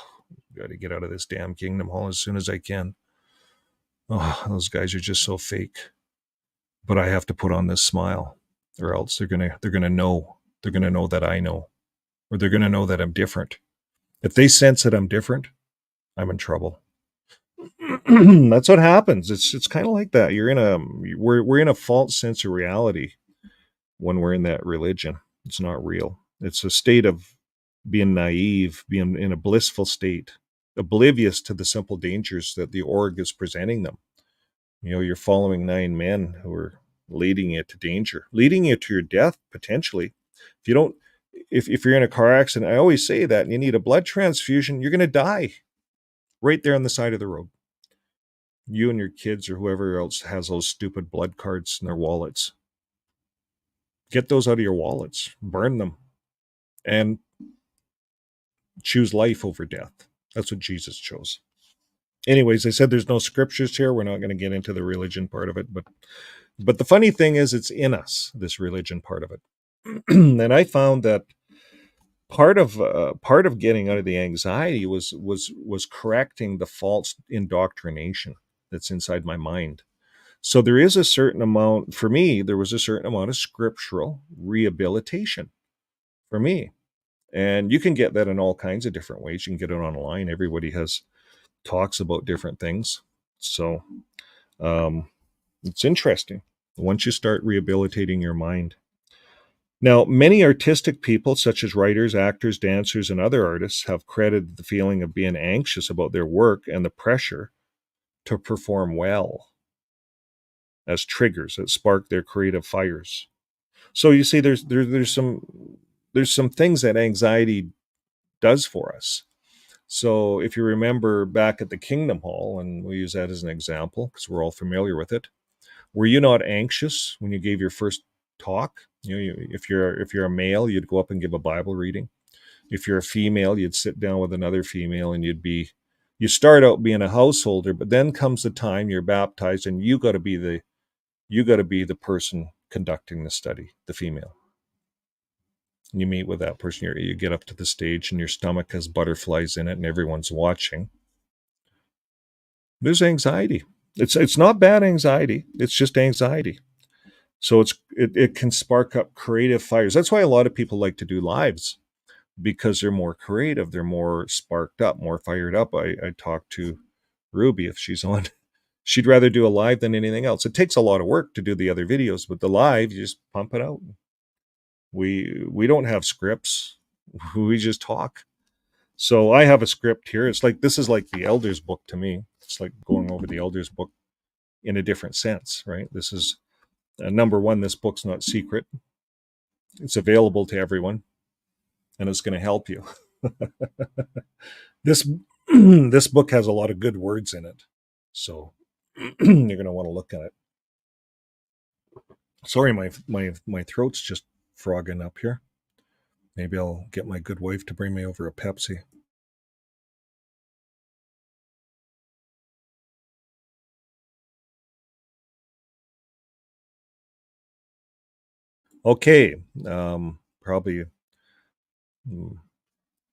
got to get out of this damn Kingdom Hall as soon as I can. Oh, those guys are just so fake. But I have to put on this smile, or else they're gonna know. They're gonna know that I know, or they're gonna know that I'm different. If they sense that I'm different, I'm in trouble. That's what happens. It's kind of like that. We're in a false sense of reality when we're in that religion. It's not real. It's a state of being naive, being in a blissful state, oblivious to the simple dangers that the org is presenting them. You're following 9 men who are leading you to danger, leading you to your death potentially. If you don't, if you're in a car accident, I always say that, and you need a blood transfusion, you're going to die right there on the side of the road. You and your kids or whoever else has those stupid blood cards in their wallets. Get those out of your wallets, burn them, and choose life over death. That's what Jesus chose. Anyways, I said there's no scriptures here. We're not going to get into the religion part of it, but the funny thing is, it's in us, this religion part of it. And I found that part of getting out of the anxiety was correcting the false indoctrination that's inside my mind. So there is a certain amount, for me, there was a certain amount of scriptural rehabilitation for me. And you can get that in all kinds of different ways. You can get it online. Everybody has talks about different things. So um, it's interesting once you start rehabilitating your mind. Now, many artistic people, such as writers, actors, dancers, and other artists, have credited the feeling of being anxious about their work and the pressure to perform well as triggers that spark their creative fires. So you see, there's some things that anxiety does for us. So if you remember back at the Kingdom Hall, and we'll use that as an example because we're all familiar with it, were you not anxious when you gave your first talk? If you're a male, you'd go up and give a Bible reading. If you're a female, you'd sit down with another female, and you start out being a householder, but then comes the time you're baptized, and you got to be the person conducting the study, the female. And you meet with that person. You get up to the stage, and your stomach has butterflies in it, and everyone's watching. There's anxiety. It's not bad anxiety. It's just anxiety. So it can spark up creative fires. That's why a lot of people like to do lives, because they're more creative, they're more sparked up, more fired up. I talked to Ruby, if she's on, she'd rather do a live than anything else. It takes a lot of work to do the other videos, but the live, you just pump it out. We don't have scripts. We just talk. So I have a script here. This is like the Elders book to me. It's like going over the Elders book in a different sense, right? This is number one, this book's not secret. It's available to everyone, and it's going to help you. This this book has a lot of good words in it, so you're going to want to look at it. Sorry, my throat's just frogging up here. Maybe I'll get my good wife to bring me over a Pepsi. Okay, probably.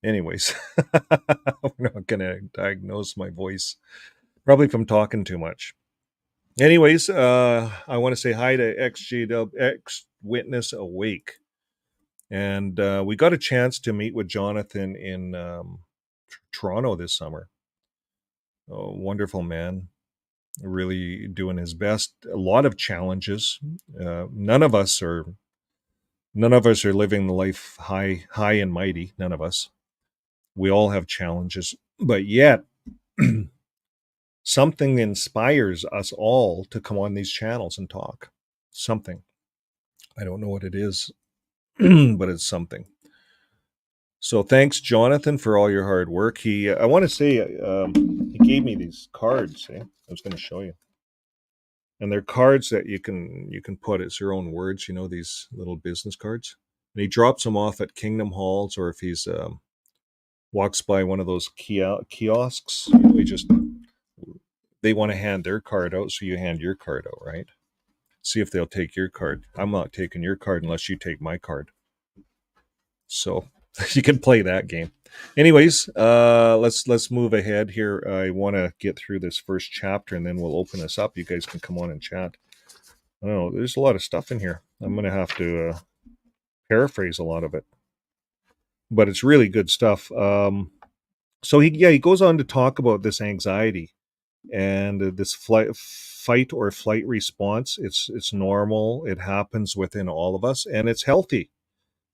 Anyways, we're not going to diagnose my voice. Probably from talking too much. Anyways, I want to say hi to X Witness Awake. And we got a chance to meet with Jonathan in Toronto this summer. A wonderful man, really doing his best. A lot of challenges. None of us are living the life high and mighty. None of us. We all have challenges, but yet something inspires us all to come on these channels and talk. Something. I don't know what it is, but it's something. So thanks, Jonathan, for all your hard work. I want to say, he gave me these cards. I was going to show you, and they're cards that you can put as your own words. These little business cards. And he drops them off at Kingdom Halls, or if he's walks by one of those kiosks, they want to hand their card out, so you hand your card out, right? See if they'll take your card. I'm not taking your card unless you take my card. So you can play that game. Anyways, let's move ahead here. I want to get through this first chapter and then we'll open this up. You guys can come on and chat. I don't know. There's a lot of stuff in here. I'm gonna have to paraphrase a lot of it, but it's really good stuff. So he goes on to talk about this anxiety and this fight or flight response. It's normal. It happens within all of us, and it's healthy.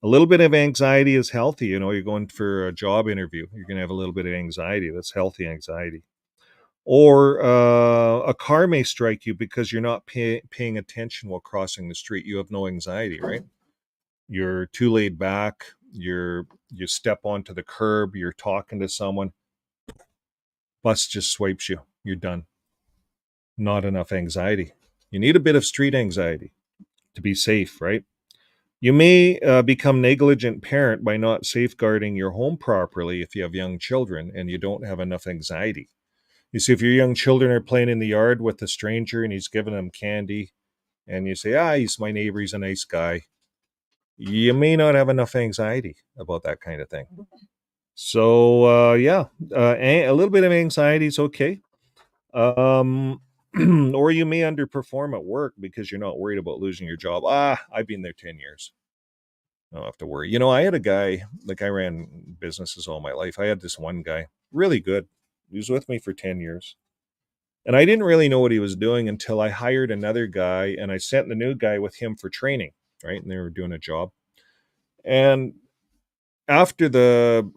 A little bit of anxiety is healthy. You know, you're going for a job interview, you're going to have a little bit of anxiety. That's healthy anxiety. Or a car may strike you because you're not paying attention while crossing the street. You have no anxiety, right? You're too laid back. You step onto the curb. You're talking to someone. Bus just swipes you. You're done. Not enough anxiety. You need a bit of street anxiety to be safe, right? You may become negligent parent by not safeguarding your home properly if you have young children and you don't have enough anxiety. You see, if your young children are playing in the yard with a stranger and he's giving them candy, and you say, he's my neighbor, he's a nice guy, you may not have enough anxiety about that kind of thing. So, a little bit of anxiety is okay. Um, or you may underperform at work because you're not worried about losing your job. I've been there 10 years. I don't have to worry. You know, I had a guy, like I ran businesses all my life. I had this one guy, really good. He was with me for 10 years. And I didn't really know what he was doing until I hired another guy and I sent the new guy with him for training, right? And they were doing a job. And after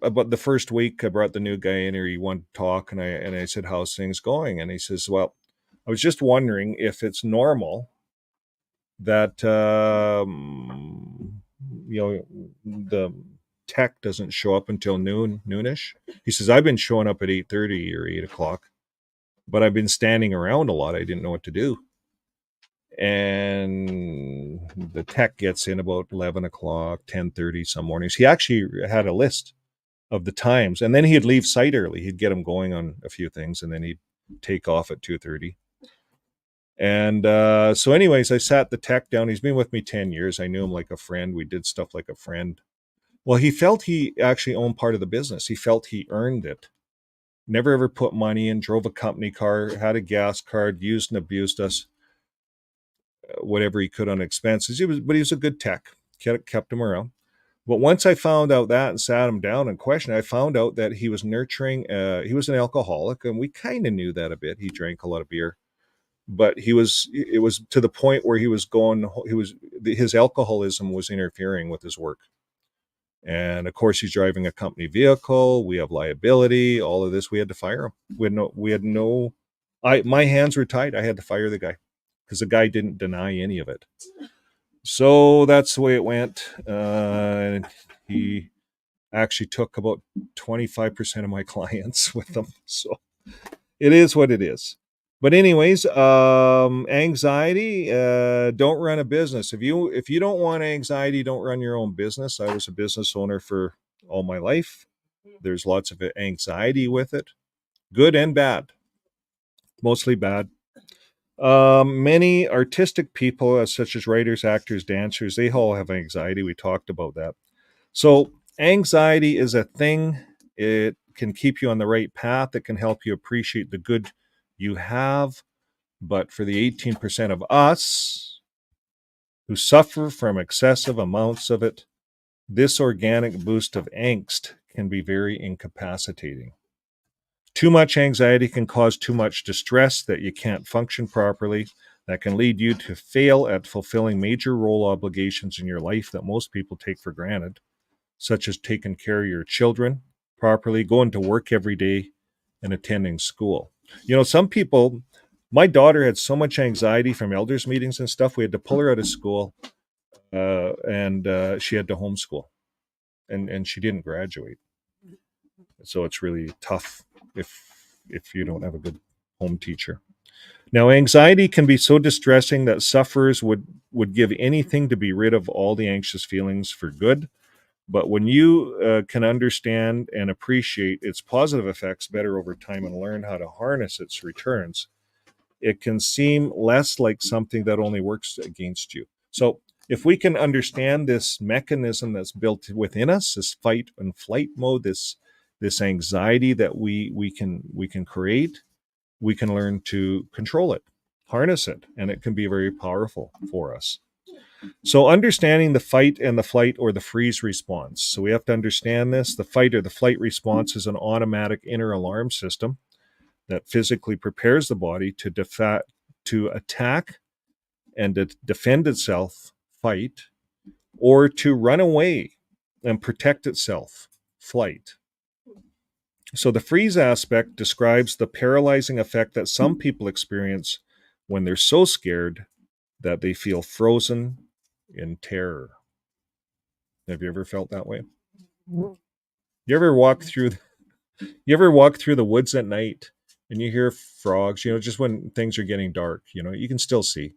about the first week, I brought the new guy in here. He wanted to talk, and I said, "How's things going?" And he says, "Well, I was just wondering if it's normal that you know the tech doesn't show up until noonish." He says, "I've been showing up at 8:30 or 8 o'clock, but I've been standing around a lot. I didn't know what to do." And the tech gets in about 11 o'clock, 10:30 some mornings. He actually had a list of the times, and then he'd leave site early. He'd get him going on a few things, and then he'd take off at 2:30. And so, anyways, I sat the tech down. He's been with me 10 years. I knew him like a friend. We did stuff like a friend. Well, he felt he actually owned part of the business. He felt he earned it. Never ever put money in. Drove a company car. Had a gas card. Used and abused us. Whatever he could on expenses. But he was a good tech. Kept him around. But once I found out that and sat him down and questioned, I found out that he was nurturing. He was an alcoholic, and we kind of knew that a bit. He drank a lot of beer, but he was. It was to the point where he was going. His alcoholism was interfering with his work, and of course, he's driving a company vehicle. We have liability. All of this, we had to fire him. We had no. My hands were tied. I had to fire the guy because the guy didn't deny any of it. So that's the way it went. And he actually took about 25% of my clients with them. So it is what it is. But anyways, anxiety, don't run a business. If you don't want anxiety, don't run your own business. I was a business owner for all my life. There's lots of anxiety with it, good and bad, mostly bad. Many artistic people, such as writers, actors, dancers, they all have anxiety. We talked about that. So, anxiety is a thing. It can keep you on the right path. It can help you appreciate the good you have. But for the 18% of us who suffer from excessive amounts of it, this organic boost of angst can be very incapacitating. Too much anxiety can cause too much distress that you can't function properly. That can lead you to fail at fulfilling major role obligations in your life that most people take for granted, such as taking care of your children properly, going to work every day, and attending school. You know, some people, my daughter had so much anxiety from elders meetings and stuff, we had to pull her out of school, and she had to homeschool, and she didn't graduate. So it's really tough if you don't have a good home teacher. Now, anxiety can be so distressing that sufferers would give anything to be rid of all the anxious feelings for good. But when you can understand and appreciate its positive effects better over time and learn how to harness its returns, it can seem less like something that only works against you. So if we can understand this mechanism that's built within us, this fight and flight mode, this anxiety that we can create, we can learn to control it, harness it, and it can be very powerful for us. So understanding the fight and the flight or the freeze response. So we have to understand this. The fight or the flight response is an automatic inner alarm system that physically prepares the body to attack and to defend itself, fight, or to run away and protect itself, flight. So the freeze aspect describes the paralyzing effect that some people experience when they're so scared that they feel frozen in terror. Have you ever felt that way? You ever walk through you ever walk through the woods at night and you hear frogs, just when things are getting dark, you can still see.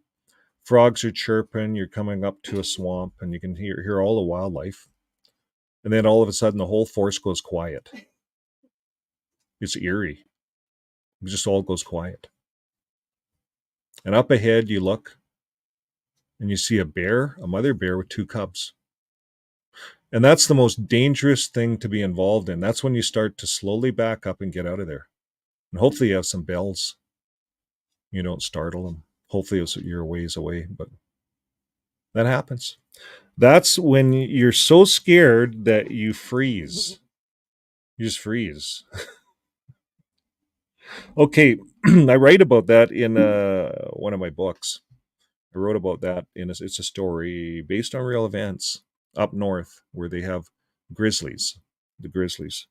Frogs are chirping, you're coming up to a swamp and you can hear all the wildlife. And then all of a sudden the whole forest goes quiet. It's eerie. It just all goes quiet. And up ahead you look and you see a bear, a mother bear with two cubs. And that's the most dangerous thing to be involved in. That's when you start to slowly back up and get out of there. And hopefully you have some bells. You don't startle them. Hopefully you're a ways away, but that happens. That's when you're so scared that you freeze. You just freeze. Okay, I write about that in one of my books. I wrote about that it's a story based on real events up north where they have grizzlies, the grizzlies.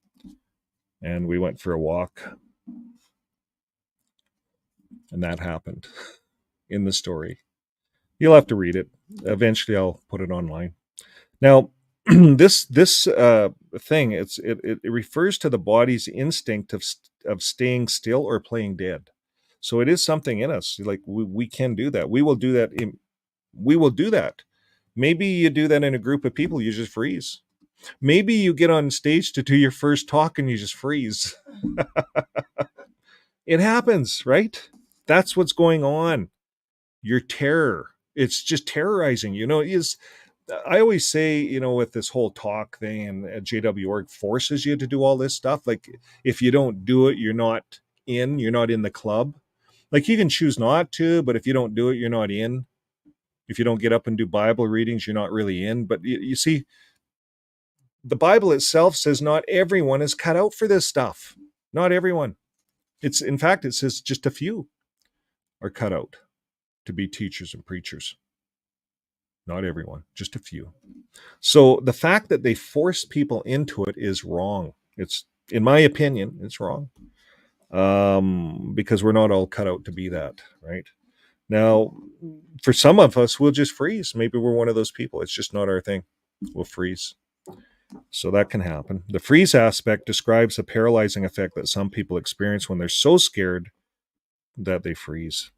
And we went for a walk and that happened in the story. You'll have to read it. Eventually I'll put it online. Now, this thing it refers to the body's instinct of staying still or playing dead. So it is something in us. Like we can do that. We will do that. We will do that. Maybe you do that in a group of people. You just freeze. Maybe you get on stage to do your first talk and you just freeze. It happens, right? That's what's going on. Your terror. It's just terrorizing. Is I always say, with this whole talk thing and JW.org forces you to do all this stuff. Like if you don't do it, you're not in the club. Like you can choose not to, but if you don't do it, you're not in. If you don't get up and do Bible readings, you're not really in. But you see, the Bible itself says not everyone is cut out for this stuff. Not everyone. In fact, it says just a few are cut out to be teachers and preachers. Not everyone, just a few. So the fact that they force people into it is wrong. It's, in my opinion, it's wrong. Because we're not all cut out to be that, right? Now, for some of us, we'll just freeze. Maybe we're one of those people. It's just not our thing. We'll freeze. So that can happen. The freeze aspect describes the paralyzing effect that some people experience when they're so scared that they freeze.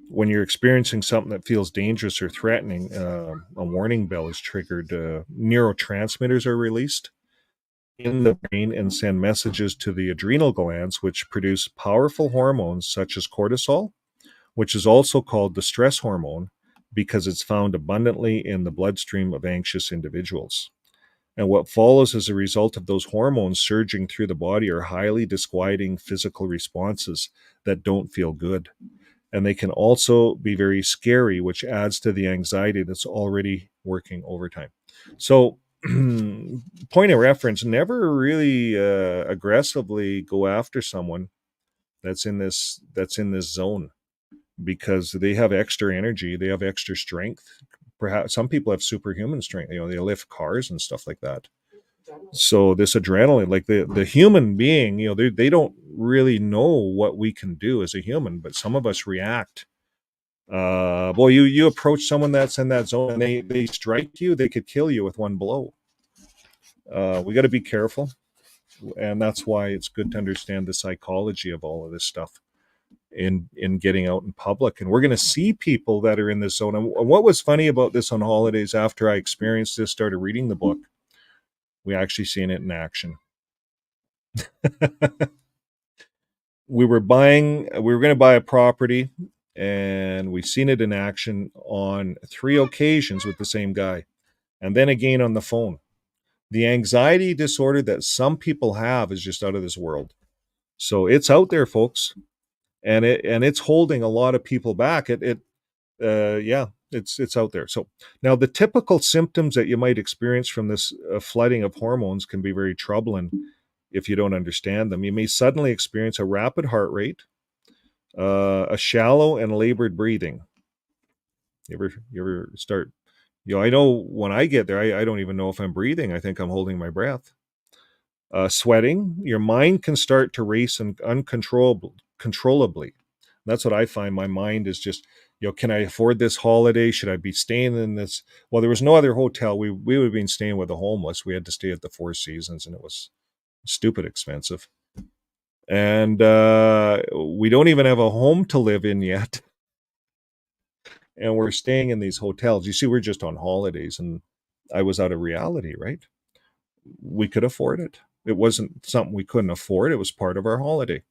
When you're experiencing something that feels dangerous or threatening, a warning bell is triggered. Neurotransmitters are released in the brain and send messages to the adrenal glands, which produce powerful hormones such as cortisol, which is also called the stress hormone because it's found abundantly in the bloodstream of anxious individuals. And what follows as a result of those hormones surging through the body are highly disquieting physical responses that don't feel good. And they can also be very scary, which adds to the anxiety that's already working overtime. So, point of reference, never really aggressively go after someone that's in this zone, because they have extra energy, they have extra strength. Perhaps some people have superhuman strength. They lift cars and stuff like that. So this adrenaline, like the human being, they don't really know what we can do as a human, but some of us react. Well, you approach someone that's in that zone and they strike you, they could kill you with one blow. We got to be careful, and that's why it's good to understand the psychology of all of this stuff in getting out in public. And we're going to see people that are in this zone. And what was funny about this on holidays, after I experienced this, started reading the book, we actually seen it in action. we were going to buy a property, and we seen it in action on 3 occasions with the same guy, and then again on the phone. The anxiety disorder that some people have is just out of this world. So it's out there, folks, and it's holding a lot of people back. Yeah, it's out there. So now the typical symptoms that you might experience from this flooding of hormones can be very troubling if you don't understand them. You may suddenly experience a rapid heart rate, a shallow and labored breathing. You ever start? I know when I get there, I don't even know if I'm breathing. I think I'm holding my breath. Sweating, your mind can start to race and uncontrollably. That's what I find. My mind is just, can I afford this holiday? Should I be staying in this? Well, there was no other hotel. We would have been staying with the homeless. We had to stay at the Four Seasons, and it was stupid expensive. And we don't even have a home to live in yet. And we're staying in these hotels. You see, we're just on holidays, and I was out of reality, right? We could afford it. It wasn't something we couldn't afford. It was part of our holiday.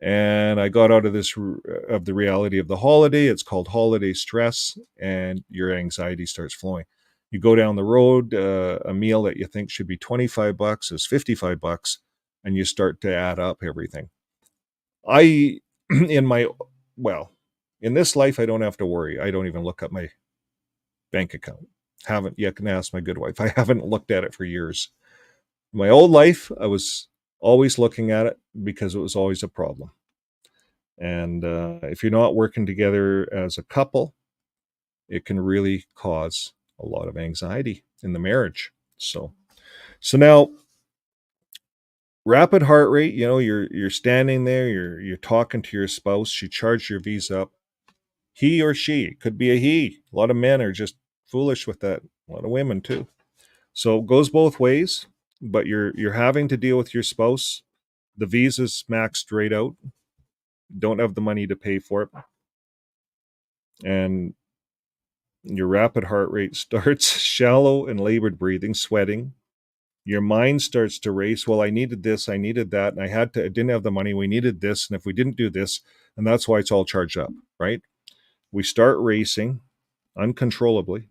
And I got out of of the reality of the holiday. It's called holiday stress, and your anxiety starts flowing. You go down the road, a meal that you think should be $25 is $55, and you start to add up everything. I, in my, well, in this life, I don't have to worry. I don't even look at my bank account. Haven't yet. Can ask my good wife. I haven't looked at it for years. In my old life, I was always looking at it because it was always a problem. And if you're not working together as a couple, it can really cause a lot of anxiety in the marriage. So now, rapid heart rate. You're standing there. You're talking to your spouse. She charged your Visa up. He or she, it could be a he. A lot of men are just foolish with that. A lot of women too. So it goes both ways. But you're having to deal with your spouse. The Visa's maxed right out. Don't have the money to pay for it, and your rapid heart rate starts, shallow and labored breathing, sweating. Your mind starts to race. Well, I needed this, I needed that, and I didn't have the money. We needed this, and if we didn't do this, and that's why it's all charged up, right? We start racing uncontrollably,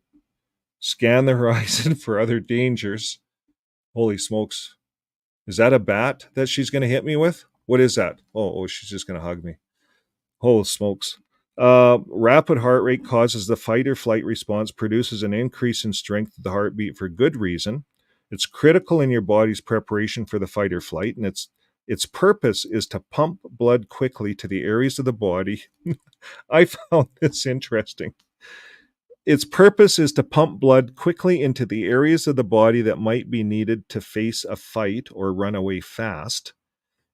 scan the horizon for other dangers. Holy smokes. Is that a bat that she's going to hit me with? What is that? Oh, she's just going to hug me. Oh, smokes. Rapid heart rate causes the fight or flight response, produces an increase in strength of the heartbeat for good reason. It's critical in your body's preparation for the fight or flight, and its purpose is to pump blood quickly to the areas of the body. I found this interesting. Its purpose is to pump blood quickly into the areas of the body that might be needed to face a fight or run away fast,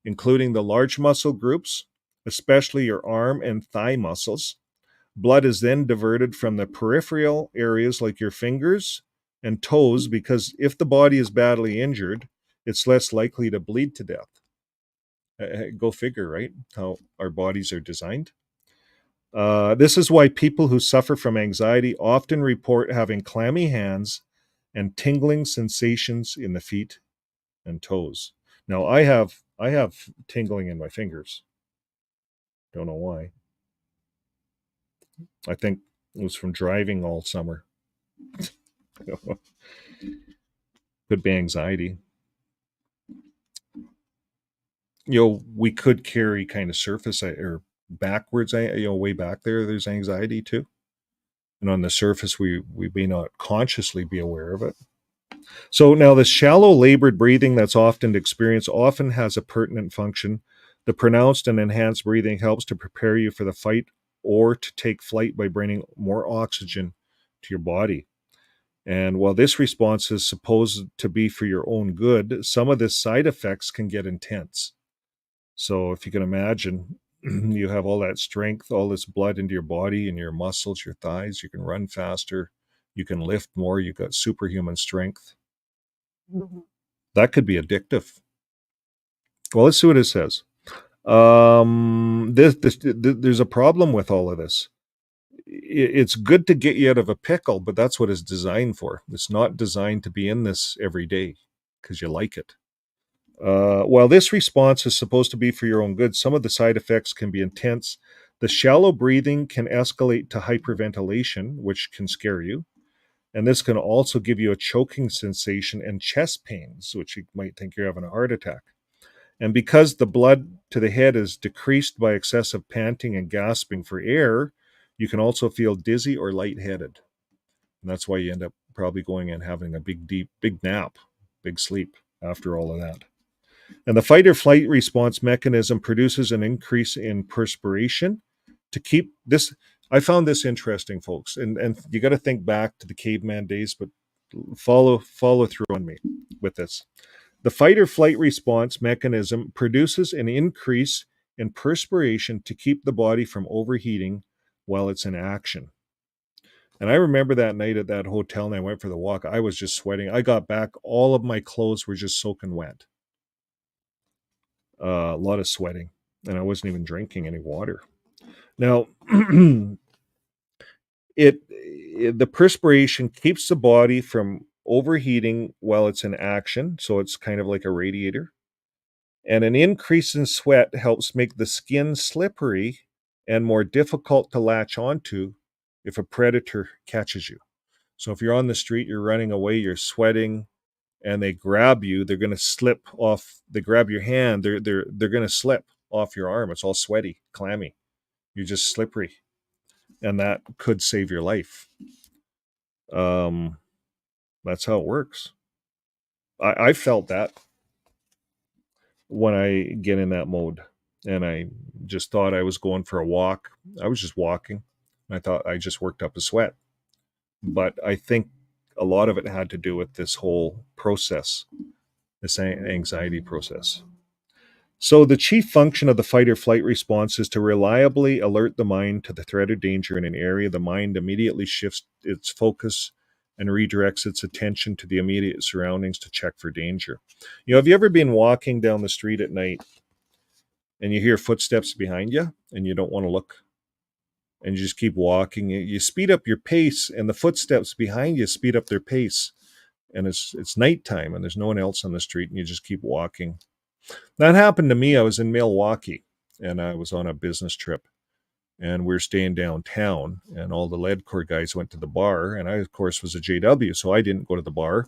including the large muscle groups, especially your arm and thigh muscles. Blood is then diverted from the peripheral areas like your fingers and toes because if the body is badly injured, it's less likely to bleed to death. Go figure, right? How our bodies are designed. This is why people who suffer from anxiety often report having clammy hands and tingling sensations in the feet and toes. Now, I have tingling in my fingers. Don't know why. I think it was from driving all summer. Could be anxiety. We could carry kind of surface or backwards. Way back there, there's anxiety too, and on the surface, we may not consciously be aware of it. So now, the shallow labored breathing that's often experienced often has a pertinent function. The pronounced and enhanced breathing helps to prepare you for the fight or to take flight by bringing more oxygen to your body. And while this response is supposed to be for your own good, some of the side effects can get intense. So if you can imagine, you have all that strength, all this blood into your body and your muscles, your thighs, you can run faster, you can lift more, you've got superhuman strength. That could be addictive. Well, let's see what it says. There's a problem with all of this. It's good to get you out of a pickle, but that's what it's designed for. It's not designed to be in this every day because you like it. While this response is supposed to be for your own good, some of the side effects can be intense. The shallow breathing can escalate to hyperventilation, which can scare you. And this can also give you a choking sensation and chest pains, which you might think you're having a heart attack. And because the blood to the head is decreased by excessive panting and gasping for air, you can also feel dizzy or lightheaded. And that's why you end up probably going and having a big nap, big sleep after all of that. And the fight or flight response mechanism produces an increase in perspiration to keep this. I found this interesting, folks, and you got to think back to the caveman days, but follow through on me with this. The fight or flight response mechanism produces an increase in perspiration to keep the body from overheating while it's in action. And I remember that night at that hotel, and I went for the walk. I was just sweating. I got back, all of my clothes were just soaking wet. A lot of sweating, and I wasn't even drinking any water. Now, the perspiration keeps the body from overheating while it's in action, so it's kind of like a radiator. And an increase in sweat helps make the skin slippery and more difficult to latch onto if a predator catches you. So if you're on the street, you're running away, you're sweating, and they grab you, they're going to slip off. They grab your hand, they're going to slip off your arm. It's all sweaty, clammy. You're just slippery, and that could save your life. Um, that's how it works. I felt that when I get in that mode, and I just thought I was going for a walk. I was just walking. I thought I just worked up a sweat, but I think a lot of it had to do with this whole process, this anxiety process. So, the chief function of the fight or flight response is to reliably alert the mind to the threat or danger in an area. The mind immediately shifts its focus and redirects its attention to the immediate surroundings to check for danger. Have you ever been walking down the street at night and you hear footsteps behind you and you don't want to look and you just keep walking? You speed up your pace, and the footsteps behind you speed up their pace. And it's nighttime and there's no one else on the street, and you just keep walking. That happened to me. I was in Milwaukee and I was on a business trip, and we are staying downtown, and all the Leadcore guys went to the bar, and I, of course, was a JW, so I didn't go to the bar.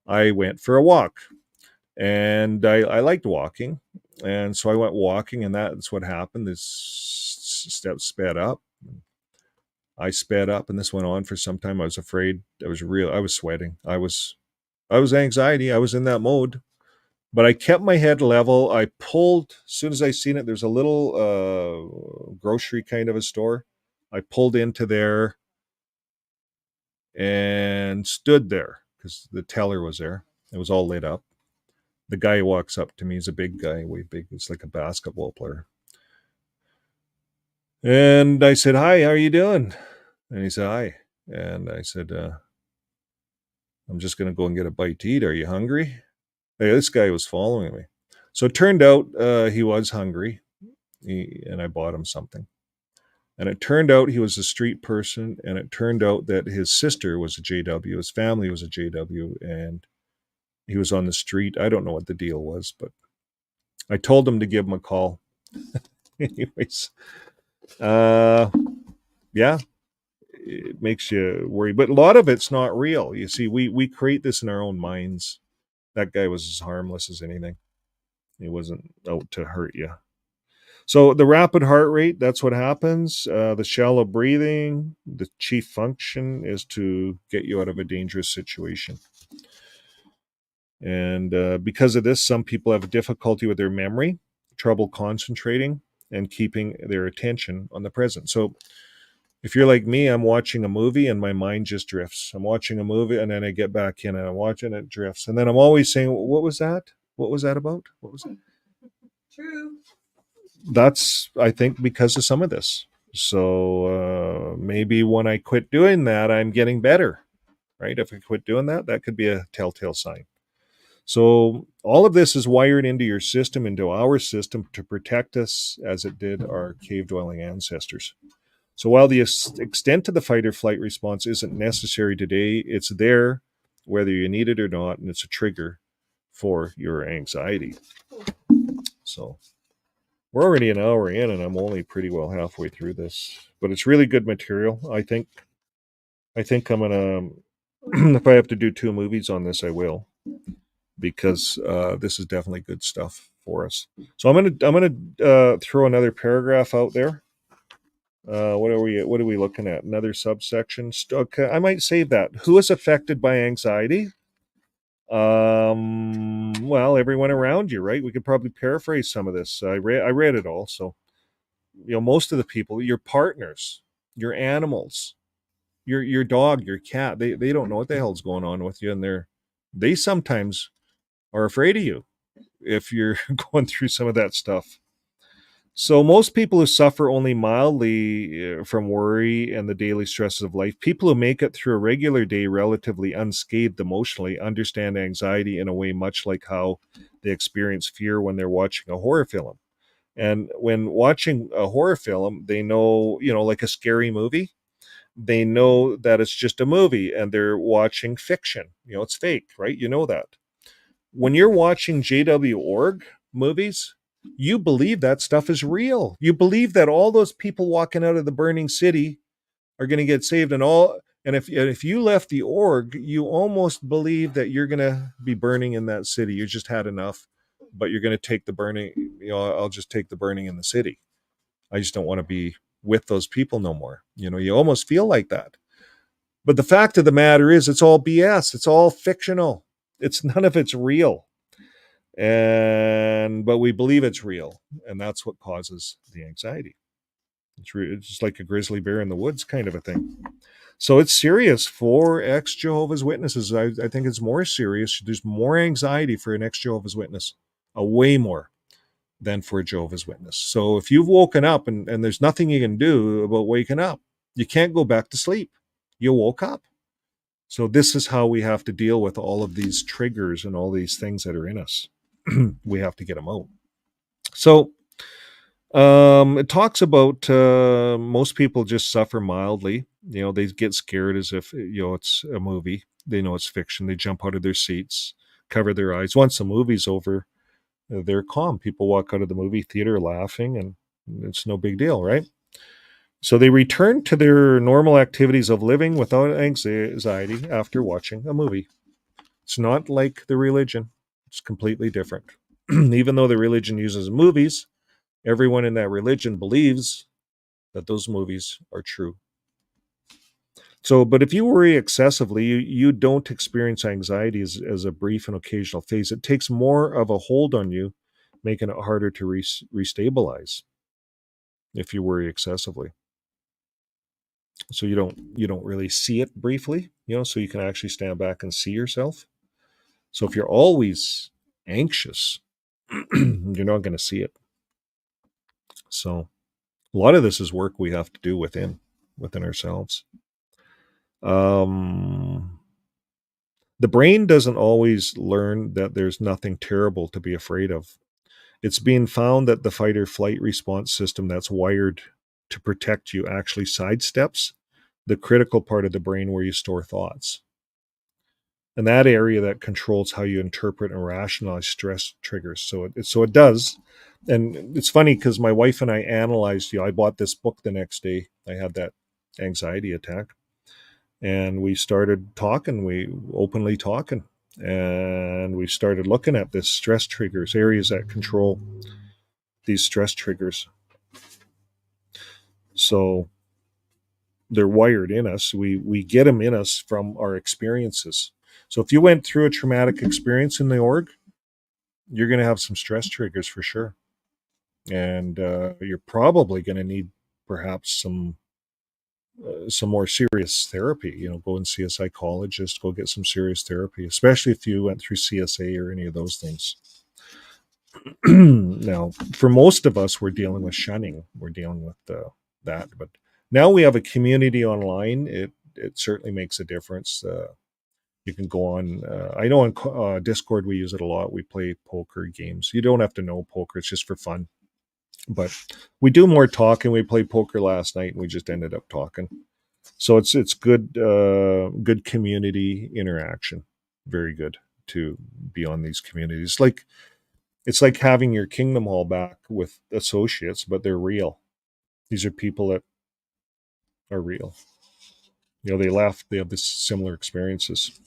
I went for a walk, and I liked walking, and so I went walking, and that's what happened. This steps sped up. I sped up, and this went on for some time. I was afraid. I was sweating. I was anxiety. I was in that mode. But I kept my head level. I pulled, as soon as I seen it, there's a little grocery kind of a store. I pulled into there and stood there because the teller was there. It was all lit up. The guy walks up to me. He's a big guy, way big. He's like a basketball player. And I said, "Hi, how are you doing?" And he said, "Hi." And I said, "I'm just going to go and get a bite to eat. Are you hungry?" Hey, this guy was following me. So it turned out he was hungry, and I bought him something. And it turned out he was a street person, and it turned out that his sister was a JW, his family was a JW, and he was on the street. I don't know what the deal was, but I told him to give him a call. Anyways, yeah, it makes you worry, but a lot of it's not real. You see, we create this in our own minds. That guy was as harmless as anything. He wasn't out to hurt you. So the rapid heart rate, that's what happens. The shallow breathing, the chief function is to get you out of a dangerous situation. And because of this, some people have difficulty with their memory, trouble concentrating, and keeping their attention on the present. So if you're like me, I'm watching a movie and my mind just drifts. I'm watching a movie and then I get back in and I'm watching it drifts. And then I'm always saying, what was that? What was that about? What was it? True. That's, I think, because of some of this. So maybe when I quit doing that, I'm getting better, right? If I quit doing that, that could be a telltale sign. So all of this is wired into your system, into our system, to protect us as it did our cave dwelling ancestors. So while the extent of the fight or flight response isn't necessary today, it's there whether you need it or not, and it's a trigger for your anxiety. So we're already an hour in, and I'm only pretty well halfway through this, but it's really good material. I think I'm gonna if I have to do 2 movies on this, I will, because this is definitely good stuff for us. So I'm gonna throw another paragraph out there. What are we looking at? Another subsection. Okay, I might save that. Who is affected by anxiety? Well, everyone around you, right? We could probably paraphrase some of this. I read it all, so most of the people, your partners, your animals, your dog, your cat, they don't know what the hell's going on with you, and they sometimes are afraid of you if you're going through some of that stuff. So most people who suffer only mildly from worry and the daily stresses of life, people who make it through a regular day relatively unscathed emotionally, understand anxiety in a way much like how they experience fear when they're watching a horror film. And when watching a horror film, they know, like a scary movie, they know that it's just a movie and they're watching fiction. It's fake, right? You know that. When you're watching JW Org movies, you believe that stuff is real. You believe that all those people walking out of the burning city are going to get saved, and if you left the org, you almost believe that you're going to be burning in that city. You just had enough, but you're going to take the burning. I'll just take the burning in the city. I just don't want to be with those people no more. You almost feel like that. But the fact of the matter is, it's all BS. It's all fictional. It's none of it's real. But we believe it's real, and that's what causes the anxiety. It's just like a grizzly bear in the woods kind of a thing. So it's serious for ex-Jehovah's Witnesses. I think it's more serious. There's more anxiety for an ex-Jehovah's Witness, way more than for a Jehovah's Witness. So if you've woken up and there's nothing you can do about waking up, you can't go back to sleep. You woke up. So this is how we have to deal with all of these triggers and all these things that are in us. We have to get them out. So it talks about most people just suffer mildly. They get scared as if it's a movie. They know it's fiction. They jump out of their seats, cover their eyes. Once the movie's over, they're calm. People walk out of the movie theater laughing, and it's no big deal, right? So they return to their normal activities of living without anxiety after watching a movie. It's not like the religion. It's completely different. Even though the religion uses movies, everyone in that religion believes that those movies are true. So, but if you worry excessively, you don't experience anxiety as a brief and occasional phase. It takes more of a hold on you, making it harder to restabilize if you worry excessively. So you don't really see it briefly, so you can actually stand back and see yourself. So if you're always anxious, you're not going to see it. So a lot of this is work we have to do within ourselves. Um, the brain doesn't always learn that there's nothing terrible to be afraid of. It's been found that the fight or flight response system that's wired to protect you actually sidesteps the critical part of the brain where you store thoughts. And that area that controls how you interpret and rationalize stress triggers. So it does. And it's funny because my wife and I analyzed, I bought this book the next day. I had that anxiety attack. And we started talking, we openly talking. And we started looking at this stress triggers, areas that control these stress triggers. So they're wired in us. We get them in us from our experiences. So if you went through a traumatic experience in the org, you're going to have some stress triggers for sure. And you're probably going to need perhaps some more serious therapy. Go and see a psychologist, go get some serious therapy, especially if you went through CSA or any of those things. Now, for most of us, we're dealing with shunning. We're dealing with that. But now we have a community online. It certainly makes a difference. You can go on. I know on Discord we use it a lot. We play poker games. You don't have to know poker; it's just for fun. But we do more talking. We played poker last night, and we just ended up talking. So it's good good community interaction. Very good. to be on these communities. Like it's like having your Kingdom Hall back with associates, but they're real. These are people that are real. They left, they have this similar experiences.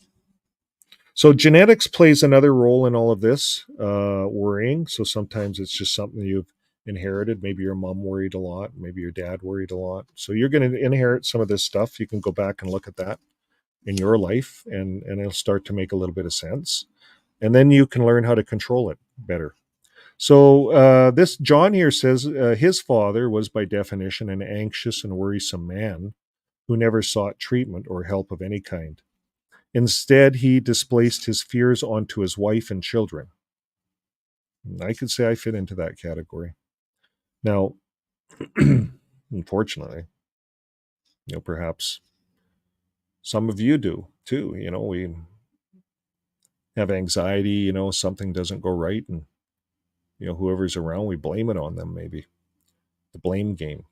So genetics plays another role in all of this worrying. So sometimes it's just something you've inherited. Maybe your mom worried a lot. Maybe your dad worried a lot. So you're going to inherit some of this stuff. You can go back and look at that in your life, and it'll start to make a little bit of sense. And then you can learn how to control it better. So this John here says his father was by definition an anxious and worrisome man who never sought treatment or help of any kind. Instead, he displaced his fears onto his wife and children. And I could say I fit into that category. Now, unfortunately, perhaps some of you do too. We have anxiety, something doesn't go right, and whoever's around, we blame it on them, maybe. The blame game.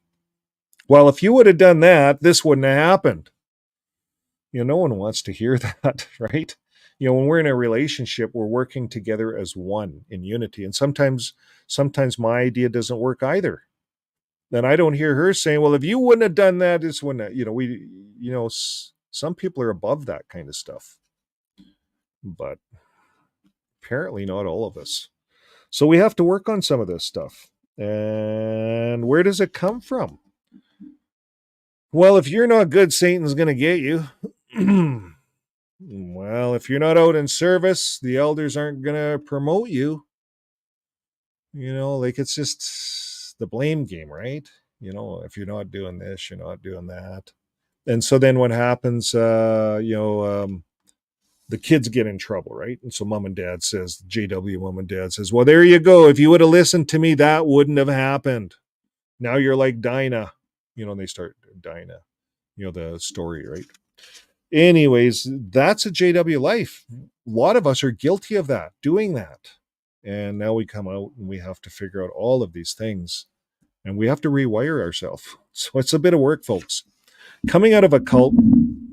Well, if you would have done that, this wouldn't have happened. No one wants to hear that, right? When we're in a relationship, we're working together as one in unity. And sometimes my idea doesn't work either. And I don't hear her saying, well, if you wouldn't have done that, it's when, some people are above that kind of stuff. But apparently not all of us. So we have to work on some of this stuff. And where does it come from? Well, if you're not good, Satan's going to get you. Well, if you're not out in service, the elders aren't going to promote you. Like it's just the blame game, right? If you're not doing this, you're not doing that. And so then what happens, the kids get in trouble, right? And so mom and dad says, JW mom and dad says, well, there you go. If you would have listened to me, that wouldn't have happened. Now you're like Dinah. And they start Dinah, the story, right? Anyways, that's a JW life. A lot of us are guilty of that, doing that. And now we come out and we have to figure out all of these things. And we have to rewire ourselves. So it's a bit of work, folks. Coming out of a cult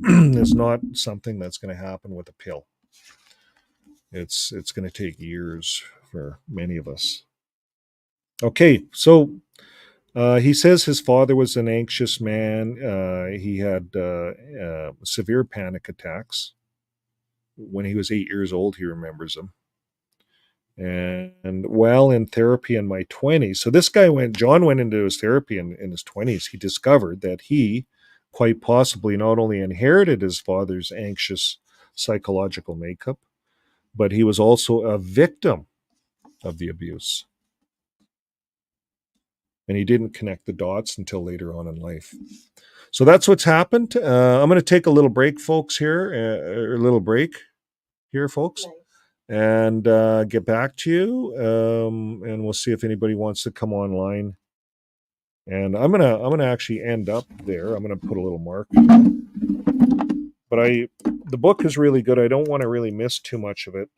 is not something that's going to happen with a pill. It's going to take years for many of us. Okay, so he says his father was an anxious man. He had severe panic attacks. When he was 8 years old, he remembers them. And while in therapy in my 20s, so John went into his therapy in his 20s, he discovered that he quite possibly not only inherited his father's anxious psychological makeup, but he was also a victim of the abuse. And he didn't connect the dots until later on in life. So that's what's happened. I'm going to take a little break, folks, here, folks. Nice. And get back to you, and we'll see if anybody wants to come online. And I'm gonna actually end up there. I'm gonna put a little mark. But the book is really good. I don't want to really miss too much of it,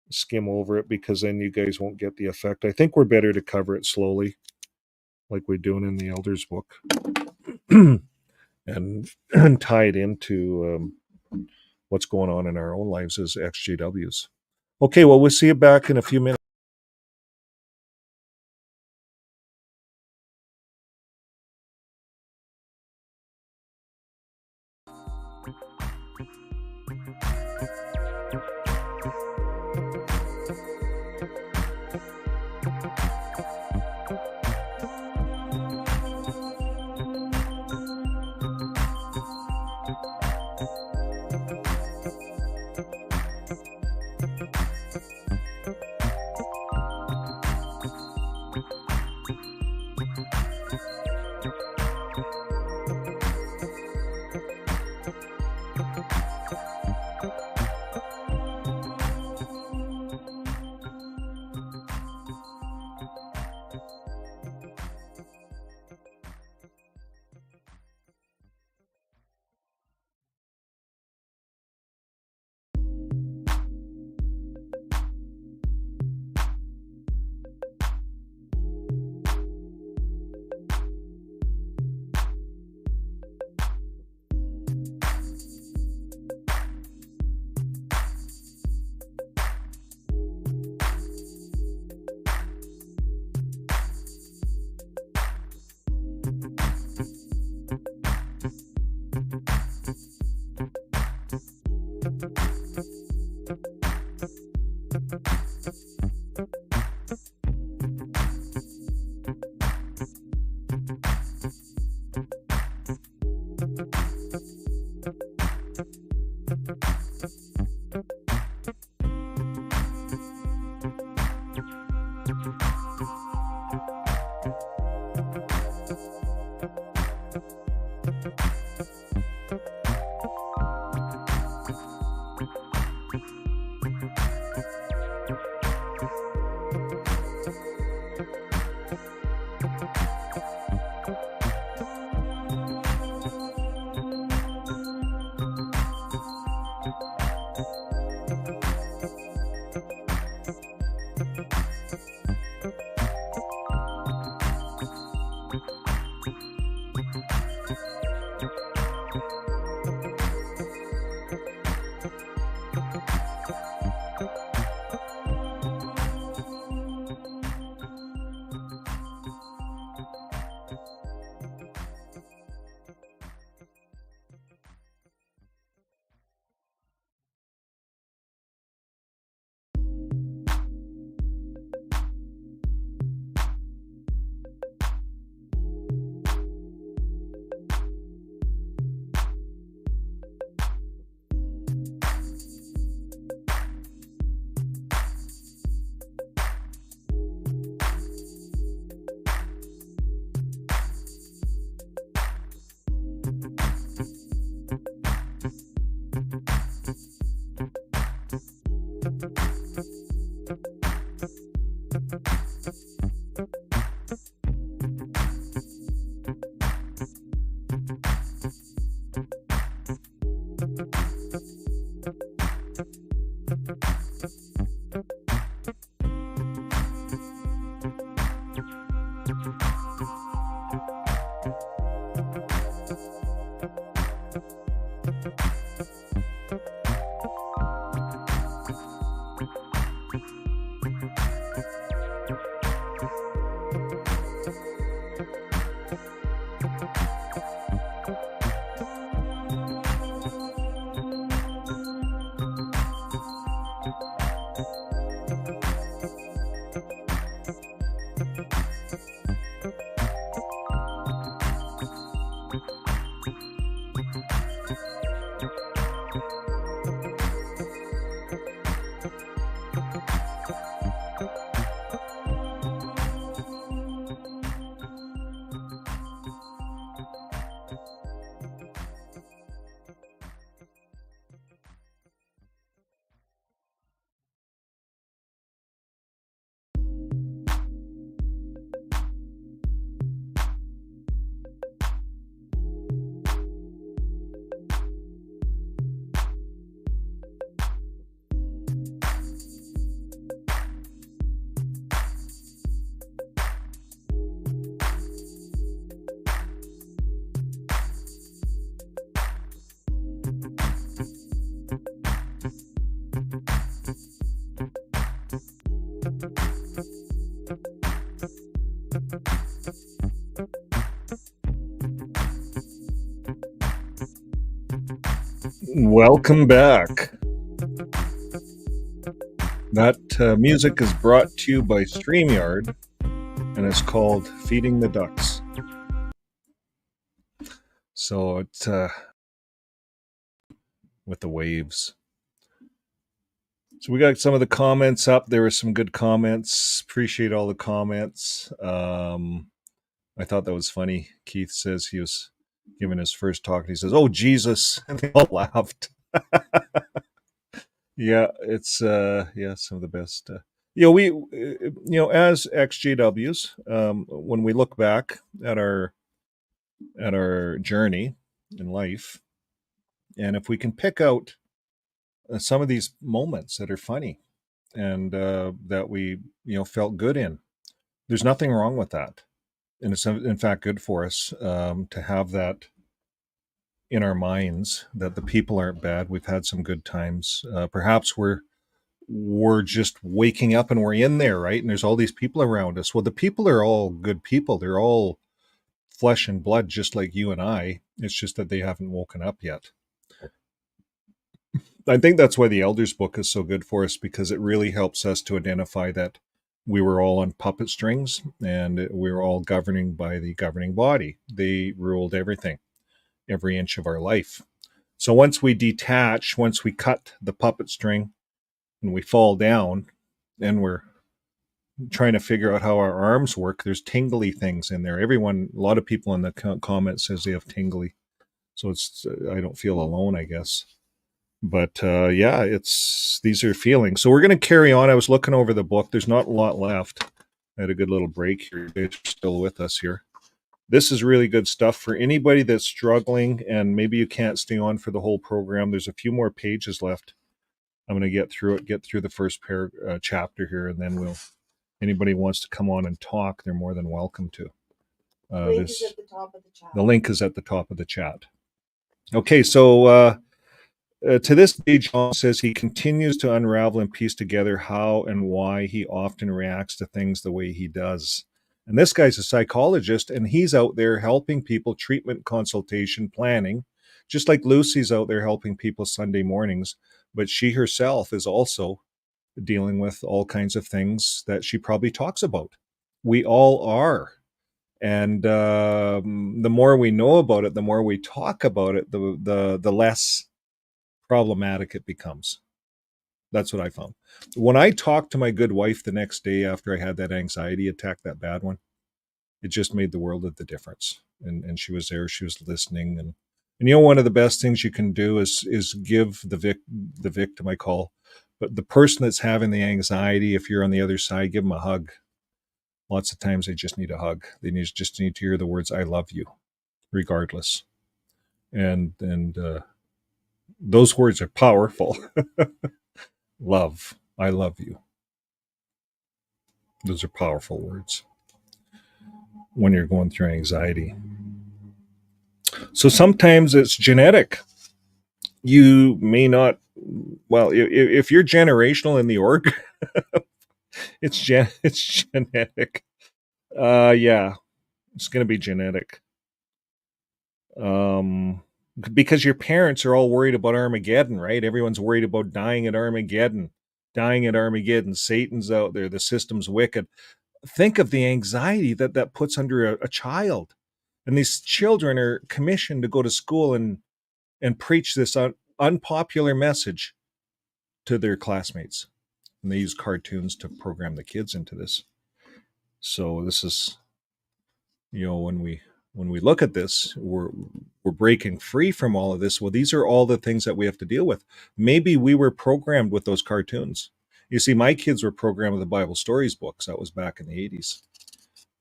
skim over it, because then you guys won't get the effect. I think we're better to cover it slowly, like we're doing in the Elders book, and tie it into what's going on in our own lives as XJWs. Okay, well, we'll see you back in a few minutes. Welcome back. That music is brought to you by StreamYard and it's called Feeding the Ducks. So it's with the waves. So we got some of the comments up. There were some good comments. Appreciate all the comments. I thought that was funny. Keith says he was giving his first talk and he says, "Oh, Jesus." And they all laughed. Yeah, it's some of the best. We as XJWs, when we look back at our journey in life, and if we can pick out some of these moments that are funny and that we felt good in, there's nothing wrong with that, and it's in fact good for us to have that in our minds, that the people aren't bad. We've had some good times. Perhaps we're just waking up and we're in there, right? And there's all these people around us. Well, the people are all good people. They're all flesh and blood, just like you and I. It's just that they haven't woken up yet. I think that's why the Elders book is so good for us, because it really helps us to identify that we were all on puppet strings and we were all governing by the governing body. They ruled everything, every inch of our life. So once we detach, once we cut the puppet string and we fall down, then we're trying to figure out how our arms work. There's tingly things in there. A lot of people in the comments says they have tingly, so it's I don't feel alone, I guess. But yeah, it's these are feelings. So we're going to carry on. I was looking over the book. There's not a lot left. I had a good little break here. You're still with us here. This is really good stuff for anybody that's struggling and maybe you can't stay on for the whole program. There's a few more pages left. I'm going to get through it, get through the first chapter here, and then we'll. Anybody wants to come on and talk, they're more than welcome to. Link is at the top of the chat. The link is at the top of the chat. Okay, so to this day, John says he continues to unravel and piece together how and why he often reacts to things the way he does. And this guy's a psychologist, and he's out there helping people treatment, consultation, planning, just like Lucy's out there helping people Sunday mornings. But she herself is also dealing with all kinds of things that she probably talks about. We all are. And the more we know about it, the more we talk about it, the less problematic it becomes. That's what I found. When I talked to my good wife the next day after I had that anxiety attack, that bad one, it just made the world of the difference. And she was there, she was listening, and you know, one of the best things you can do is give the victim, I call, but the person that's having the anxiety, if you're on the other side, give them a hug. Lots of times they just need a hug. They just need to hear the words "I love you," regardless. And those words are powerful. Love, I love you. Those are powerful words when you're going through anxiety. So sometimes it's genetic. You may not, well, if you're generational in the org, it's genetic. Yeah, it's going to be genetic. Because your parents are all worried about Armageddon, right? Everyone's worried about dying at Armageddon. Dying at Armageddon. Satan's out there. The system's wicked. Think of the anxiety that puts under a child. And these children are commissioned to go to school and preach this unpopular message to their classmates. And they use cartoons to program the kids into this. So this is, you know, when we look at this, we're breaking free from all of this. Well, these are all the things that we have to deal with. Maybe we were programmed with those cartoons. You see, my kids were programmed with the Bible stories books. That was back in the 80s.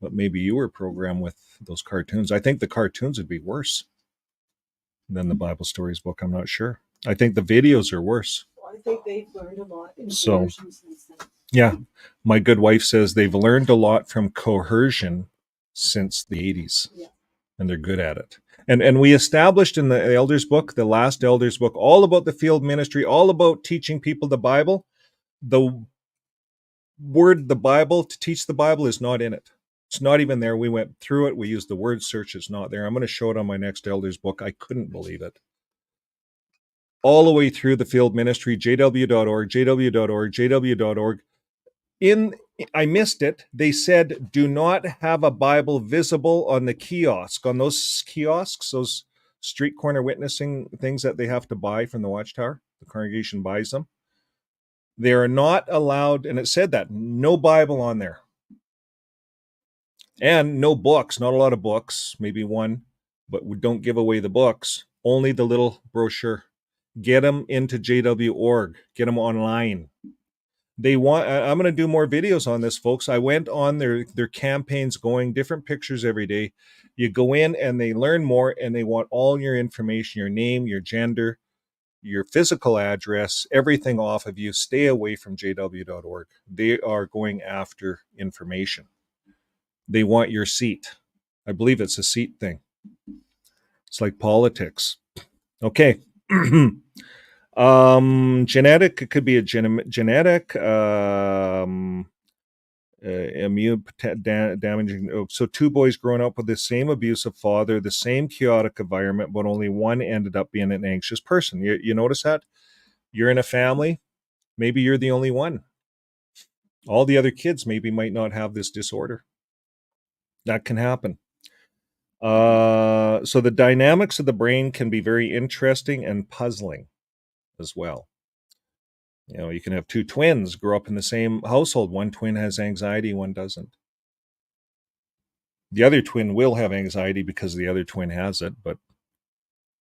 But maybe you were programmed with those cartoons. I think the cartoons would be worse than the Bible stories book. I'm not sure. I think the videos are worse. Well, I think they've learned a lot in coercion since then. Yeah. My good wife says they've learned a lot from coercion since the 80s. Yeah. And they're good at it. And we established in the elders book, the last elders book, all about the field ministry, all about teaching people the Bible. The word the Bible, to teach the Bible, is not in it. It's not even there. We went through it. We used the word search. It's not there. I'm going to show it on my next elders book. I couldn't believe it. All the way through the field ministry, jw.org, jw.org, jw.org. I missed it. They said, do not have a Bible visible on the kiosk, on those kiosks, those street corner witnessing things that they have to buy from the Watchtower. The congregation buys them. They are not allowed, and it said that, no Bible on there. And no books, not a lot of books, maybe one, but we don't give away the books, only the little brochure. Get them into JW.org, get them online. I'm going to do more videos on this, folks. I went on their campaigns, going different pictures every day. You go in and they learn more, and they want all your information, your name, your gender, your physical address, everything off of you. Stay away from jw.org. They are going after information. They want your seat. I believe it's a seat thing. It's like politics. Okay. Genetic, it could be a genetic immune damaging. So two boys growing up with the same abusive father, the same chaotic environment, but only one ended up being an anxious person. You notice that? You're in a family, maybe you're the only one. All the other kids maybe might not have this disorder. That can happen. So the dynamics of the brain can be very interesting and puzzling as well. You can have two twins grow up in the same household. One twin has anxiety, one doesn't. The other twin will have anxiety because the other twin has it, but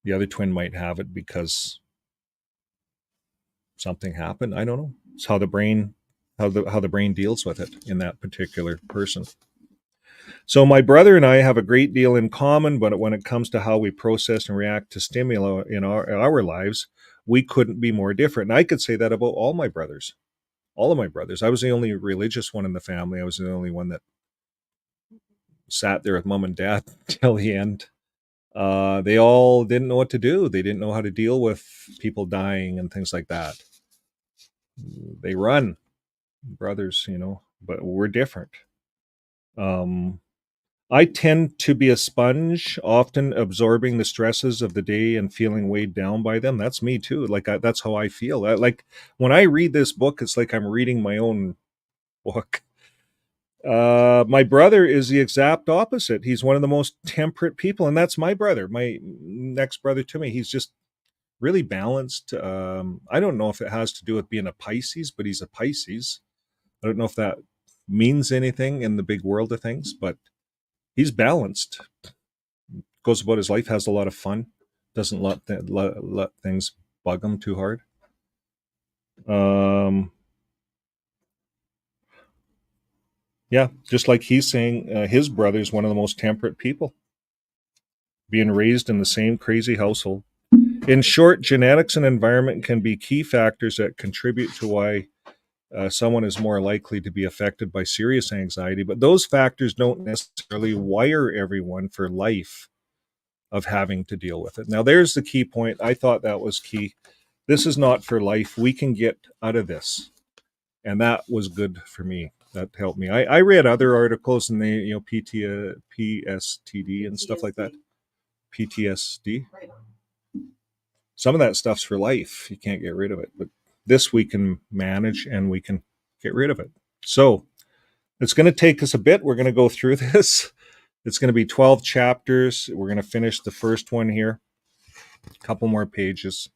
the other twin might have it because something happened. I don't know. It's how the brain deals with it in that particular person. So my brother and I have a great deal in common, but when it comes to how we process and react to stimuli in our lives, we couldn't be more different. And I could say that about all my brothers. All of my brothers. I was the only religious one in the family. I was the only one that sat there with mom and dad till the end. They all didn't know what to do. They didn't know how to deal with people dying and things like that. They run, brothers, but we're different. Um, I tend to be a sponge, often absorbing the stresses of the day and feeling weighed down by them. That's me too. That's how I feel. Like when I read this book, it's like I'm reading my own book. My brother is the exact opposite. He's one of the most temperate people, and that's my brother, my next brother to me. He's just really balanced. I don't know if it has to do with being a Pisces, but he's a Pisces. I don't know if that means anything in the big world of things, but he's balanced. Goes about his life, has a lot of fun, doesn't let things bug him too hard. Um, yeah, just like he's saying, his brother's one of the most temperate people, being raised in the same crazy household. In short, genetics and environment can be key factors that contribute to why someone is more likely to be affected by serious anxiety, but those factors don't necessarily wire everyone for life of having to deal with it. Now, there's the key point. I thought that was key. This is not for life. We can get out of this. And that was good for me. That helped me. I read other articles and PSTD and stuff like that. PTSD. Some of that stuff's for life. You can't get rid of it. But this we can manage and we can get rid of it. So it's going to take us a bit. We're going to go through this. It's going to be 12 chapters. We're going to finish the first one here, a couple more pages.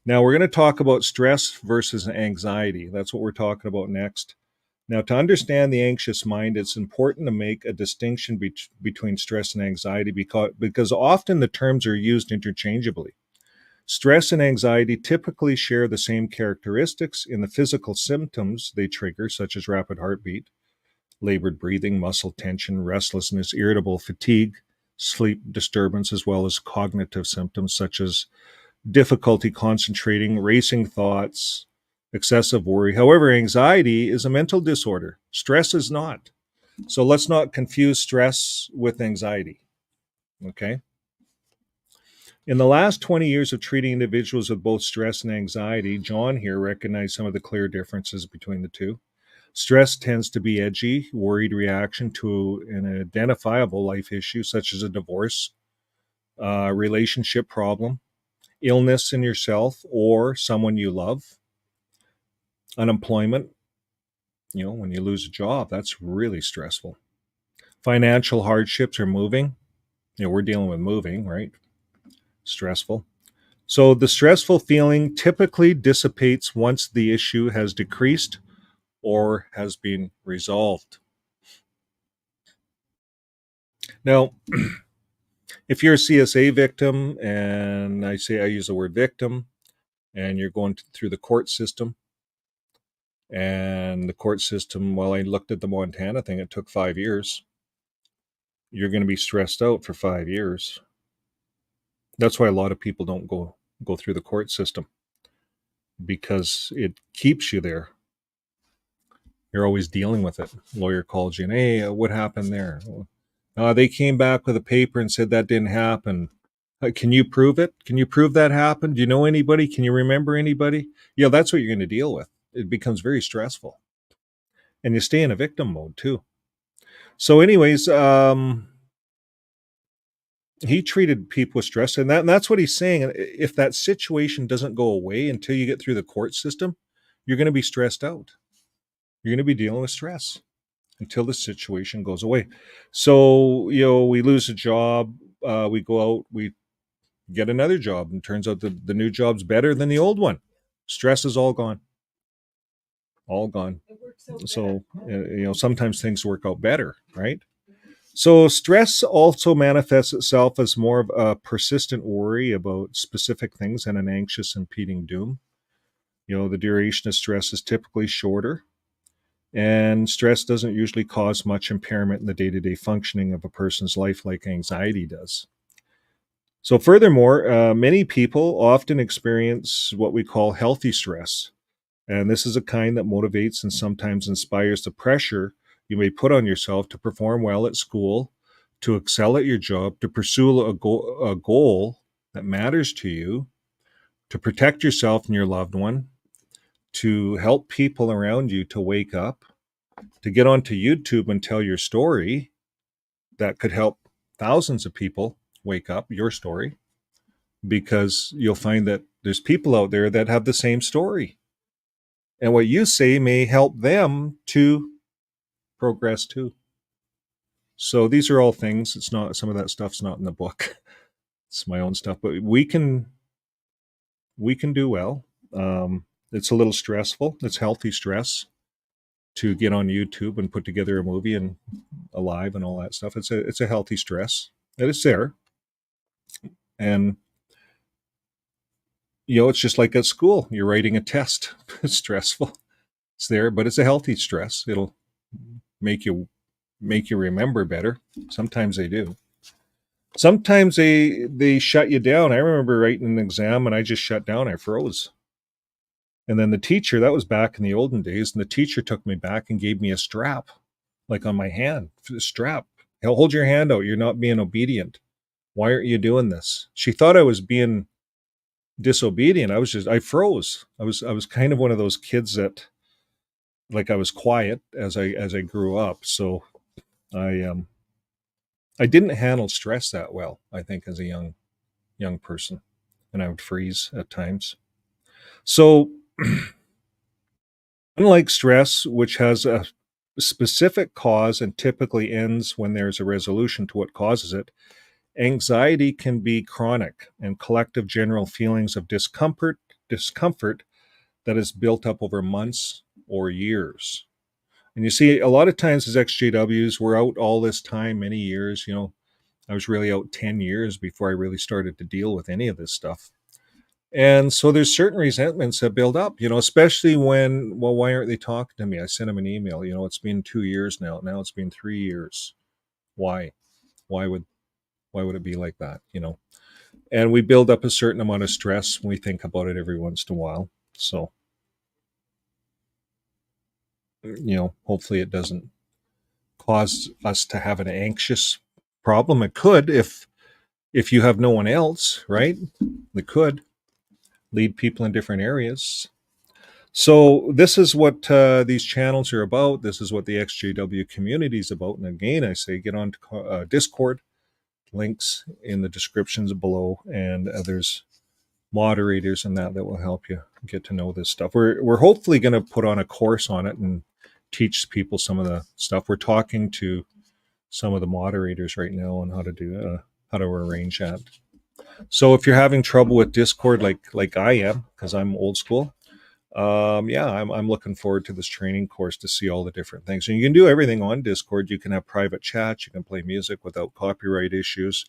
Now, we're going to talk about stress versus anxiety. That's what we're talking about next. Now, to understand the anxious mind, it's important to make a distinction between stress and anxiety because often the terms are used interchangeably. Stress and anxiety typically share the same characteristics in the physical symptoms they trigger, such as rapid heartbeat, labored breathing, muscle tension, restlessness, irritable fatigue, sleep disturbance, as well as cognitive symptoms such as difficulty concentrating, racing thoughts, excessive worry. However, anxiety is a mental disorder. Stress is not. So let's not confuse stress with anxiety. Okay. In the last 20 years of treating individuals with both stress and anxiety, John here recognized some of the clear differences between the two. Stress tends to be edgy, worried reaction to an identifiable life issue, such as a divorce, relationship problem, illness in yourself or someone you love, unemployment. When you lose a job, that's really stressful. Financial hardships or moving. We're dealing with moving, right? Stressful. So the stressful feeling typically dissipates once the issue has decreased or has been resolved. Now, if you're a CSA victim, and I use the word victim, and you're going through the court system, and the court system, well, I looked at the Montana thing, it took 5 years. You're going to be stressed out for 5 years. That's why a lot of people don't go through the court system, because it keeps you there. You're always dealing with it. Lawyer calls you and, hey, what happened there? They came back with a paper and said that didn't happen. Can you prove it? Can you prove that happened? Do you know anybody? Can you remember anybody? Yeah, that's what you're going to deal with. It becomes very stressful. And you stay in a victim mode too. So, anyways, he treated people with stress, and that's what he's saying. If that situation doesn't go away until you get through the court system, you're going to be stressed out. You're going to be dealing with stress until the situation goes away. So, we lose a job, we go out, we get another job, and turns out the new job's better than the old one. Stress is all gone. all gone. So, sometimes things work out better, right? So, stress also manifests itself as more of a persistent worry about specific things and an anxious, impending doom. The duration of stress is typically shorter, and stress doesn't usually cause much impairment in the day to day functioning of a person's life like anxiety does. So, furthermore, many people often experience what we call healthy stress. And this is a kind that motivates and sometimes inspires the pressure you may put on yourself to perform well at school, to excel at your job, to pursue a goal that matters to you, to protect yourself and your loved one, to help people around you to wake up, to get onto YouTube and tell your story that could help thousands of people wake up, your story, because you'll find that there's people out there that have the same story. And what you say may help them to progress too. So these are all things. It's not, some of that stuff's not in the book. It's my own stuff, but we can do well. It's a little stressful. It's healthy stress to get on YouTube and put together a movie and alive and all that stuff. It's a healthy stress. And it's there. And it's just like at school. You're writing a test. It's stressful. It's there, but it's a healthy stress. It'll make you remember better. Sometimes they do. Sometimes they shut you down. I remember writing an exam and I just shut down. I froze. And then the teacher, that was back in the olden days, and the teacher took me back and gave me a strap, like on my hand, a strap. He'll hold your hand out. You're not being obedient. Why aren't you doing this? She thought I was being disobedient. I froze. I was kind of one of those kids that, like, I was quiet as I grew up. So I didn't handle stress that well, I think, as a young person, and I would freeze at times. So, unlike stress, which has a specific cause and typically ends when there's a resolution to what causes it, anxiety can be chronic and collective general feelings of discomfort that is built up over months or years. And you see, a lot of times as XJWs, we're out all this time, many years. I was really out 10 years before I really started to deal with any of this stuff. And so there's certain resentments that build up, especially when, well, why aren't they talking to me? I sent them an email, it's been 2 years now. Now it's been 3 years. Why? Why would why would it be like that? And we build up a certain amount of stress when we think about it every once in a while. So, hopefully it doesn't cause us to have an anxious problem. It could if you have no one else, right? It could lead people in different areas. So this is what these channels are about. This is what the XJW community is about. And again, I say get on to Discord. Links in the descriptions below, and there's moderators and that will help you get to know this stuff. We're hopefully going to put on a course on it and teach people some of the stuff. We're talking to some of the moderators right now on how to arrange that. So if you're having trouble with Discord, like I am, because I'm old school, yeah, I'm looking forward to this training course to see all the different things. And you can do everything on Discord. You can have private chats. You can play music without copyright issues.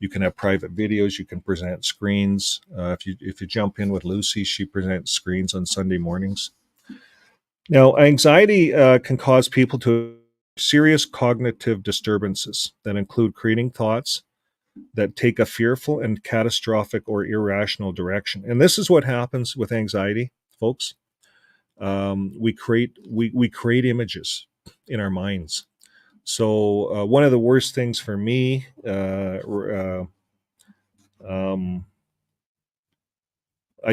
You can have private videos. You can present screens. If you jump in with Lucy, she presents screens on Sunday mornings. Now, anxiety can cause people to serious cognitive disturbances that include creating thoughts that take a fearful and catastrophic or irrational direction. And this is what happens with anxiety, folks. We create images in our minds. So one of the worst things for me, I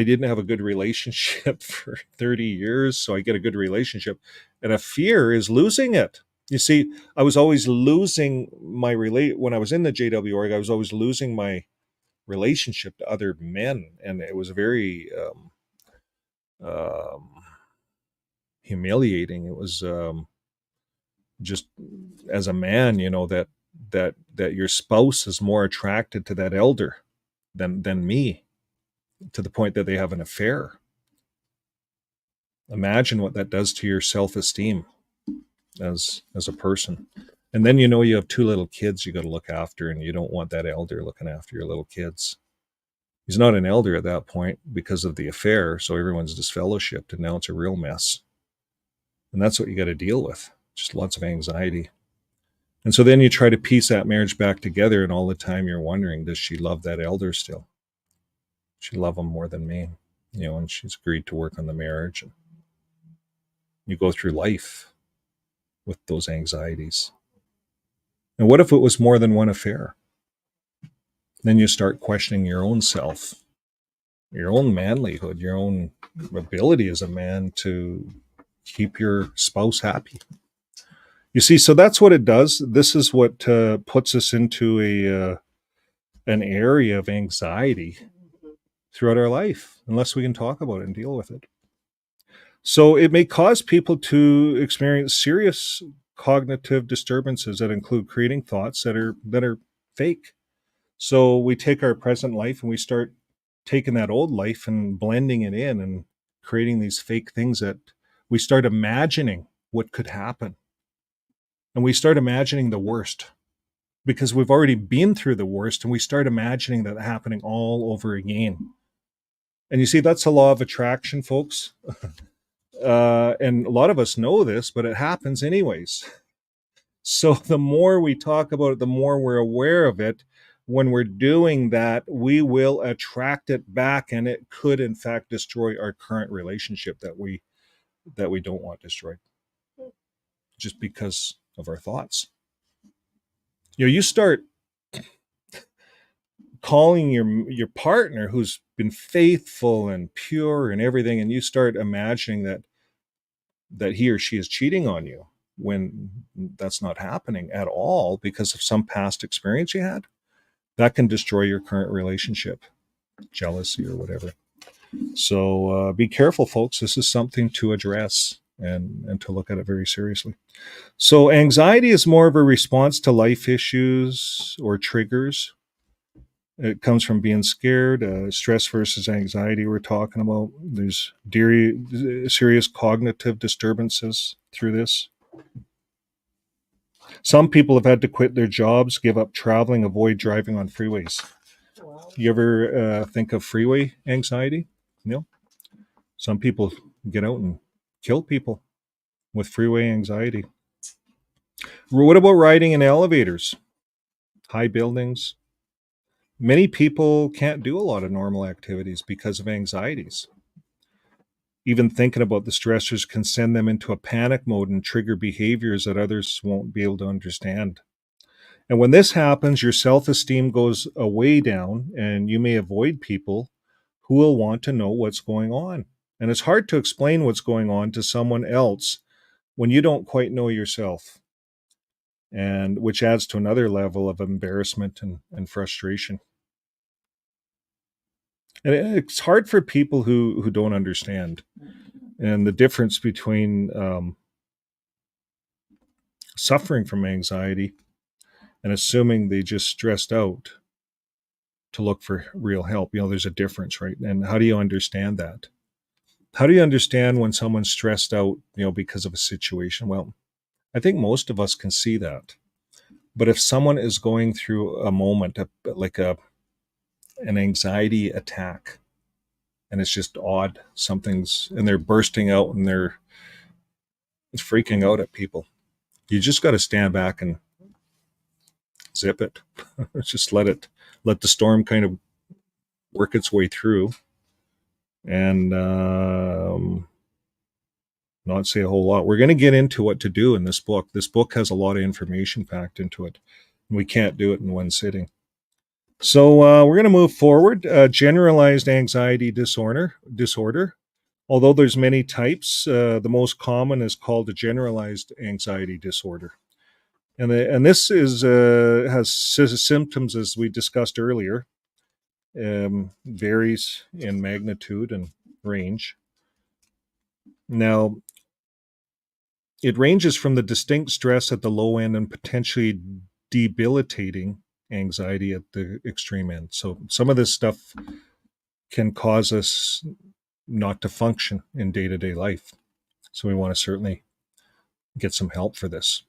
didn't have a good relationship for 30 years, so I get a good relationship, and a fear is losing it. You see, I was always losing when I was in the JW org. I was always losing my relationship to other men, and it was very um, humiliating. It was just as a man, that your spouse is more attracted to that elder than me, to the point that they have an affair. Imagine what that does to your self-esteem as a person. And then you have two little kids you got to look after, and you don't want that elder looking after your little kids. He's not an elder at that point because of the affair, so everyone's disfellowshipped, and now it's a real mess. And that's what you got to deal with. Just lots of anxiety. And so then you try to piece that marriage back together, and all the time you're wondering, does she love that elder still? She love him more than me, and she's agreed to work on the marriage. And you go through life with those anxieties. And what if it was more than one affair? Then you start questioning your own self, your own manlyhood, your own ability as a man to keep your spouse happy. You see, so that's what it does. This is what puts us into an area of anxiety throughout our life, unless we can talk about it and deal with it. So it may cause people to experience serious cognitive disturbances that include creating thoughts that are fake. So we take our present life and we start taking that old life and blending it in and creating these fake things that we start imagining what could happen. And we start imagining the worst because we've already been through the worst, and we start imagining that happening all over again. And you see, that's a law of attraction, folks. And a lot of us know this, but it happens anyways. So the more we talk about it, the more we're aware of it. When we're doing that, we will attract it back, and it could, in fact, destroy our current relationship that we don't want destroyed, just because of our thoughts. You start calling your partner who's been faithful and pure and everything, and you start imagining that he or she is cheating on you when that's not happening at all because of some past experience you had. That can destroy your current relationship, jealousy or whatever. So be careful, folks. This is something to address and to look at it very seriously. So anxiety is more of a response to life issues or triggers. It comes from being scared. Stress versus anxiety we're talking about. There's serious cognitive disturbances through this. Some people have had to quit their jobs, give up traveling, avoid driving on freeways. You ever think of freeway anxiety? No. Some people get out and kill people with freeway anxiety. What about riding in elevators, high buildings? Many people can't do a lot of normal activities because of anxieties. Even thinking about the stressors can send them into a panic mode and trigger behaviors that others won't be able to understand. And when this happens, your self esteem goes way down, and you may avoid people who will want to know what's going on. And it's hard to explain what's going on to someone else when you don't quite know yourself, and which adds to another level of embarrassment and frustration. And it's hard for people who don't understand. And the difference between suffering from anxiety and assuming they just stressed out to look for real help. There's a difference, right? And how do you understand that? How do you understand when someone's stressed out, because of a situation? Well, I think most of us can see that. But if someone is going through a moment like an anxiety attack, and it's just odd, and they're bursting out and they're freaking out at people, you just got to stand back and zip it. Just let the storm kind of work its way through, and not say a whole lot. We're going to get into what to do in this book. This book has a lot of information packed into it. We can't do it in one sitting. So we're going to move forward. Generalized anxiety disorder. Although there's many types, the most common is called a generalized anxiety disorder. And this has symptoms, as we discussed earlier, varies in magnitude and range. Now, it ranges from the distinct stress at the low end and potentially debilitating anxiety at the extreme end. So some of this stuff can cause us not to function in day-to-day life. So we want to certainly get some help for this.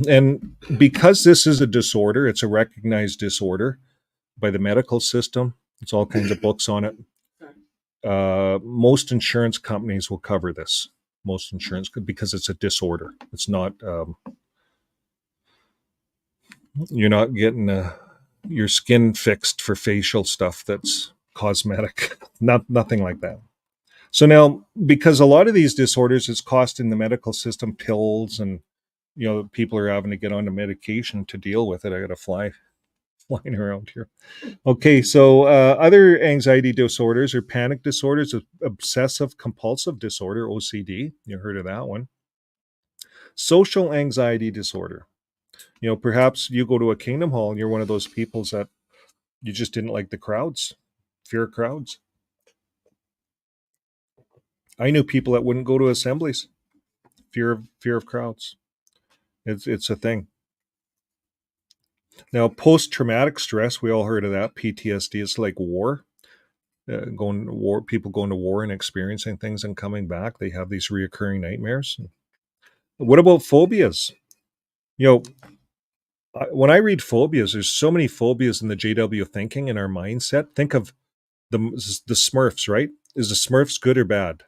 And because this is a disorder, it's a recognized disorder by the medical system. It's all kinds of books on it. Most insurance companies will cover this. Most insurance, because it's a disorder. It's not. You're not getting your skin fixed for facial stuff that's cosmetic. Nothing like that. So now, because a lot of these disorders, it's costing the medical system pills, and people are having to get onto medication to deal with it. I got to flying around here. Okay, so other anxiety disorders or panic disorders, obsessive compulsive disorder, OCD. You heard of that one? Social anxiety disorder. Perhaps you go to a Kingdom Hall and you're one of those people that you just didn't like the crowds, fear of crowds. I knew people that wouldn't go to assemblies, fear of crowds. It's a thing. Now, post traumatic stress, we all heard of that. PTSD is like war. Going to war, people going to war and experiencing things and coming back. They have these reoccurring nightmares. What about phobias? You know, when I read phobias, there's so many phobias in the JW thinking in our mindset. Think of the Smurfs, right? Is the Smurfs good or bad?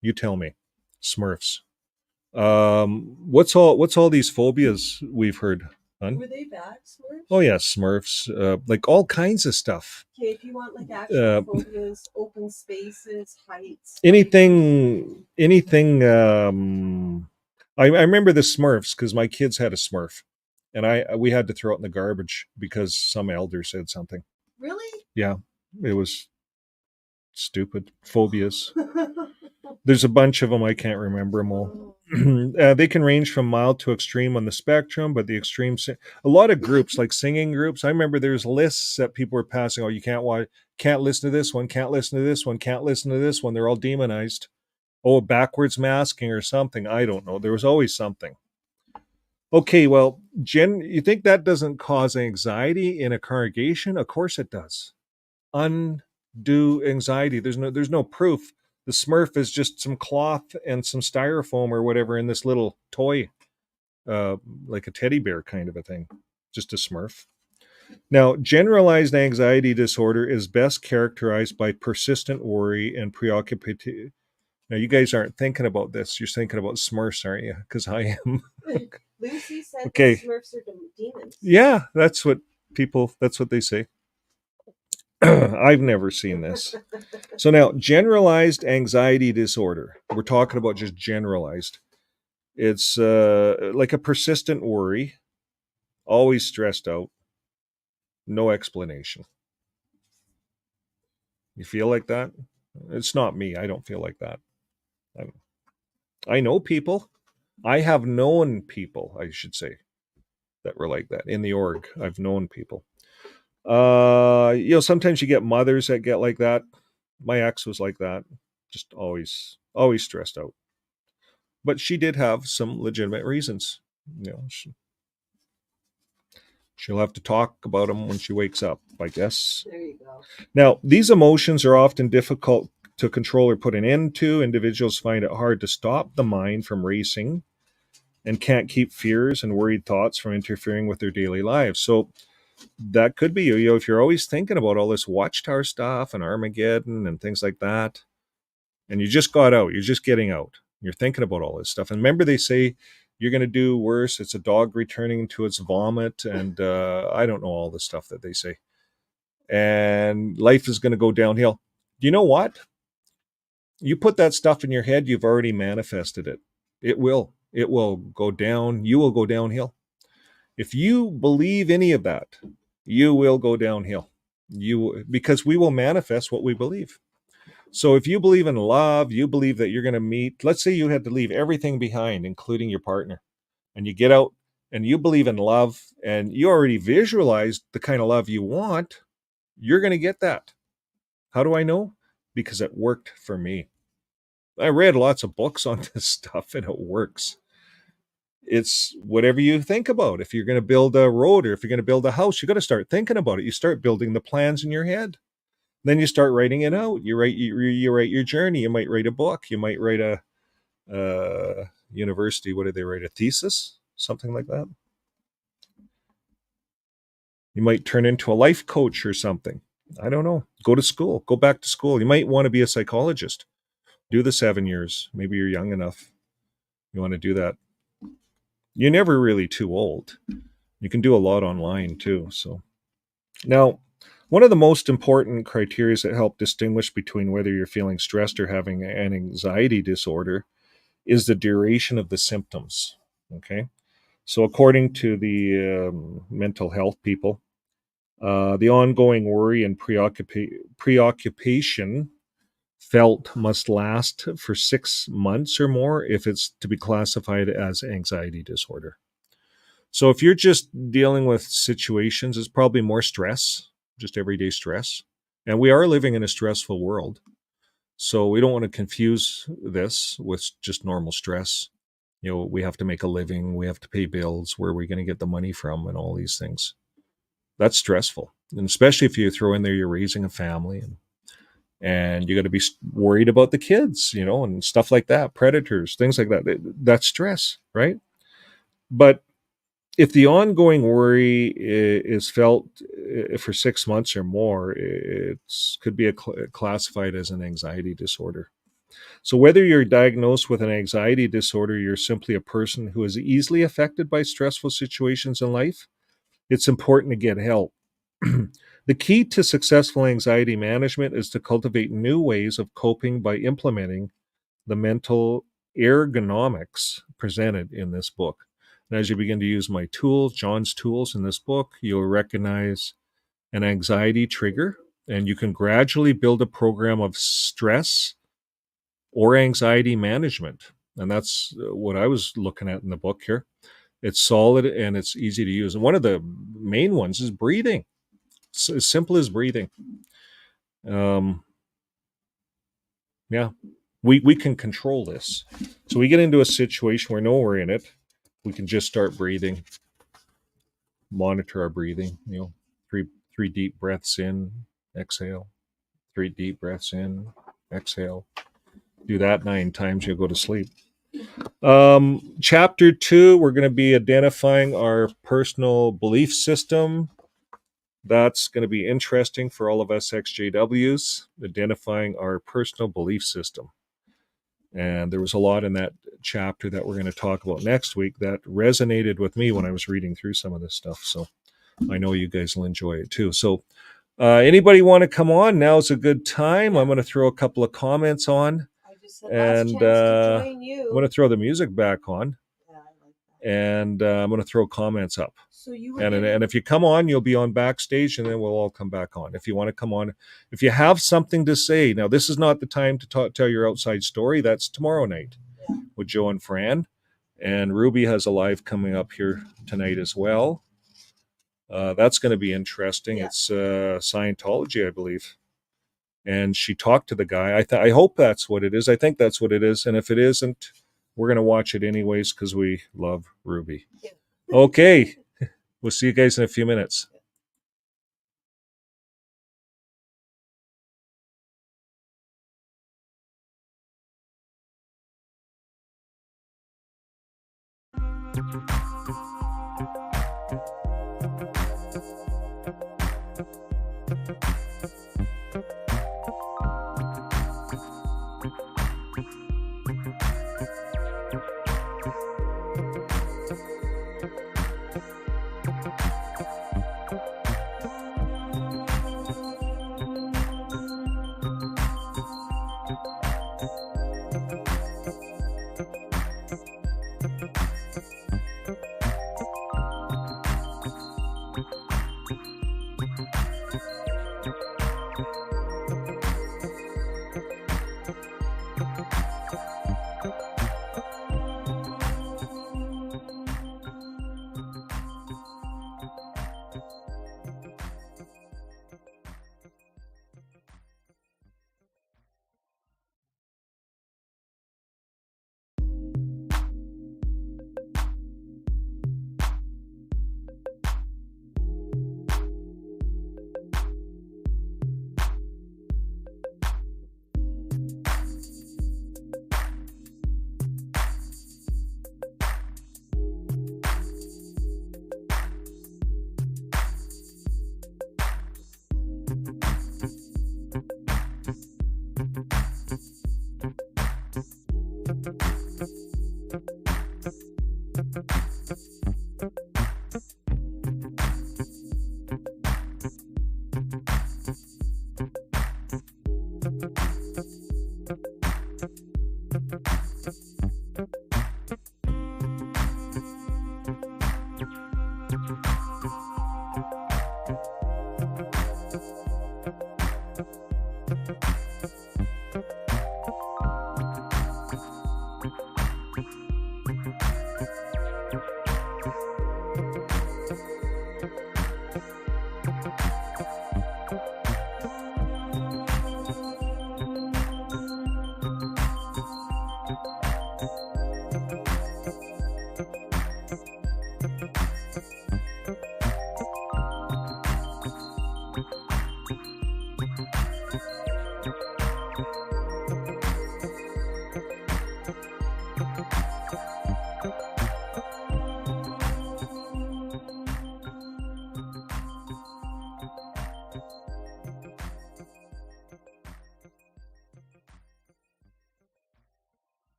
You tell me. Smurfs. What's all these phobias we've heard? Hun? Were they bad, Smurfs? Oh yeah, Smurfs. Like all kinds of stuff. Okay, if you want like actual phobias, open spaces, heights. Anything. I remember the Smurfs because my kids had a Smurf, and we had to throw it in the garbage because some elder said something. Really? Yeah, it was stupid. Phobias. There's a bunch of them. I can't remember them all. They can range from mild to extreme on the spectrum, but the extreme, a lot of groups like singing groups. I remember there's lists that people were passing. Oh, you can't watch, can't listen to this one, can't listen to this one, can't listen to this one. They're all demonized. Oh, backwards masking or something. I don't know. There was always something. Okay, well, Jen, you think that doesn't cause anxiety in a congregation? Of course it does. Undue anxiety. There's no proof. The Smurf is just some cloth and some styrofoam or whatever in this little toy, like a teddy bear kind of a thing. Just a Smurf. Now, generalized anxiety disorder is best characterized by persistent worry and preoccupation. Now, you guys aren't thinking about this. You're thinking about Smurfs, aren't you? Because I am. Lucy said Okay. that Smurfs are demons. Yeah, that's what they say. I've never seen this. So now, generalized anxiety disorder. We're talking about just generalized. It's like a persistent worry, always stressed out, no explanation. You feel like that? It's not me. I don't feel like that. I know people. I have known people, I should say, that were like that in the org. I've known people. Sometimes you get mothers that get like that. My ex was like that, just always stressed out. But she did have some legitimate reasons. She'll have to talk about them when she wakes up, I guess. There you go. Now, these emotions are often difficult to control or put an end to. Individuals find it hard to stop the mind from racing and can't keep fears and worried thoughts from interfering with their daily lives. So that could be you. If you're always thinking about all this Watchtower stuff and Armageddon and things like that, and you just got out, you're just getting out, you're thinking about all this stuff. And remember, they say you're going to do worse. It's a dog returning to its vomit, and I don't know all the stuff that they say. And life is going to go downhill. You know what? You put that stuff in your head, you've already manifested it. It will go down. You will go downhill. If you believe any of that, you will go downhill. Because we will manifest what we believe. So if you believe in love, you believe that you're going to meet, let's say you had to leave everything behind, including your partner, and you get out and you believe in love and you already visualized the kind of love you want, you're going to get that. How do I know? Because it worked for me. I read lots of books on this stuff and it works. It's whatever you think about. If you're going to build a road or if you're going to build a house, you got to start thinking about it. You start building the plans in your head. Then you start writing it out. You write your journey. You might write a book. You might write a university. What did they write? A thesis, something like that. You might turn into a life coach or something. I don't know. Go to school. Go back to school. You might want to be a psychologist. Do the 7 years. Maybe you're young enough. You want to do that. You're never really too old. You can do a lot online too. So now, one of the most important criteria that help distinguish between whether you're feeling stressed or having an anxiety disorder is the duration of the symptoms. Okay. So according to the mental health people, the ongoing worry and preoccupation felt must last for 6 months or more if it's to be classified as anxiety disorder. So if you're just dealing with situations, it's probably more stress, just everyday stress. And we are living in a stressful world. So we don't want to confuse this with just normal stress. You know, we have to make a living, we have to pay bills, where are we going to get the money from, and all these things. That's stressful. And especially if you throw in there you're raising a family, and you got to be worried about the kids, you know, and stuff like that, predators, things like that. That's stress, right? But if the ongoing worry is felt for 6 months or more, it could be classified as an anxiety disorder. So whether you're diagnosed with an anxiety disorder, you're simply a person who is easily affected by stressful situations in life, it's important to get help. The key to successful anxiety management is to cultivate new ways of coping by implementing the mental ergonomics presented in this book. And as you begin to use my tools, John's tools in this book, you'll recognize an anxiety trigger, and you can gradually build a program of stress or anxiety management. And that's what I was looking at in the book here. It's solid and it's easy to use. And one of the main ones is breathing. It's as simple as breathing. Yeah, we can control this. So we get into a situation where we're in it, we can just start breathing, monitor our breathing. You know, three deep breaths in, exhale. 3 deep breaths in, exhale. Do that 9 times, you'll go to sleep. Chapter 2, we're going to be identifying our personal belief system. That's going to be interesting for all of us XJWs, identifying our personal belief system. And there was a lot in that chapter that we're going to talk about next week that resonated with me when I was reading through some of this stuff. So I know you guys will enjoy it too. So anybody want to come on? Now's a good time. I'm going to throw a couple of comments on. And I'm going to throw the music back on. And I'm going to throw comments up. So and if you come on, you'll be on backstage, and then we'll all come back on. If you want to come on, if you have something to say, now this is not the time to tell your outside story. That's tomorrow night with Joe and Fran. And Ruby has a live coming up here tonight as well. That's going to be interesting. Yeah. It's Scientology, I believe. And she talked to the guy. I hope that's what it is. I think that's what it is. And if it isn't, we're going to watch it anyways because we love Ruby. Yeah. Okay. We'll see you guys in a few minutes.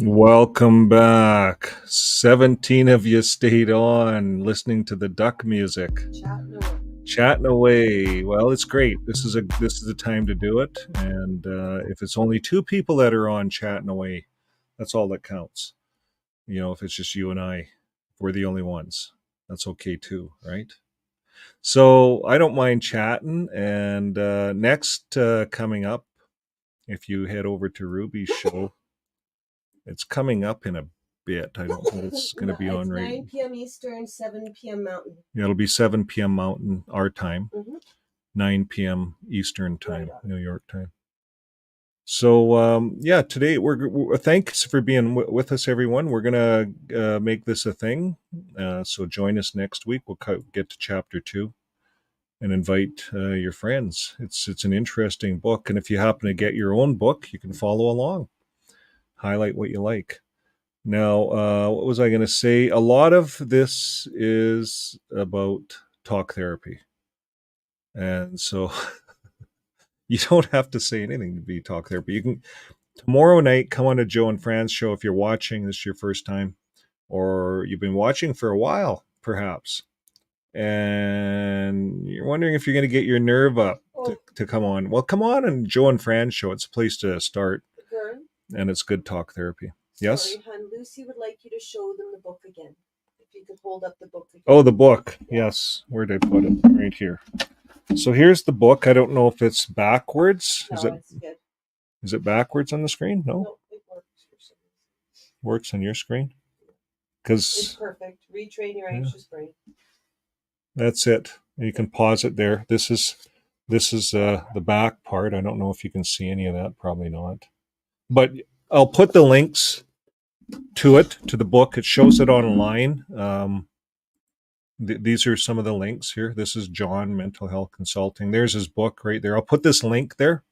Welcome back. 17 of you stayed on listening to the duck music. Chatting away. Well, it's great. This is the time to do it. And if it's only 2 people that are on chatting away, that's all that counts. You know, if it's just you and I, we're the only ones. That's okay too, right? So I don't mind chatting. And next coming up, if you head over to Ruby's show, it's coming up in a bit. I don't think it's going to be on right. 9 p.m. Eastern, 7 p.m. Mountain. Yeah, it'll be 7 p.m. Mountain, our time, Mm-hmm. 9 p.m. Eastern time, New York time. So yeah, today we're thanks for being with us, everyone. We're gonna make this a thing. So join us next week. We'll get to chapter 2 and invite your friends. It's an interesting book, and if you happen to get your own book, you can follow along. Highlight what you like. Now, what was I going to say? A lot of this is about talk therapy. And so you don't have to say anything to be talk therapy. You can tomorrow night come on a Joe and Fran's show if you're watching. This is your first time, or you've been watching for a while, perhaps, and you're wondering if you're going to get your nerve up to come on. Well, come on and Joe and Fran's show. It's a place to start, and it's good talk therapy. Yes? Sorry, hon. Lucy would like you to show them the book again. If you could hold up the book again. Oh, the book. Yes. Where did I put it? Right here. So here's the book. I don't know if it's backwards. No, it's good. Is it backwards on the screen? No. No, it works. Works on your screen? Because it's perfect. Retrain your anxious brain. That's it. You can pause it there. This is the back part. I don't know if you can see any of that. Probably not. But I'll put the links to the book. It shows it online. These are some of the links here. This is John, Mental Health Consulting. There's his book right there. I'll put this link there.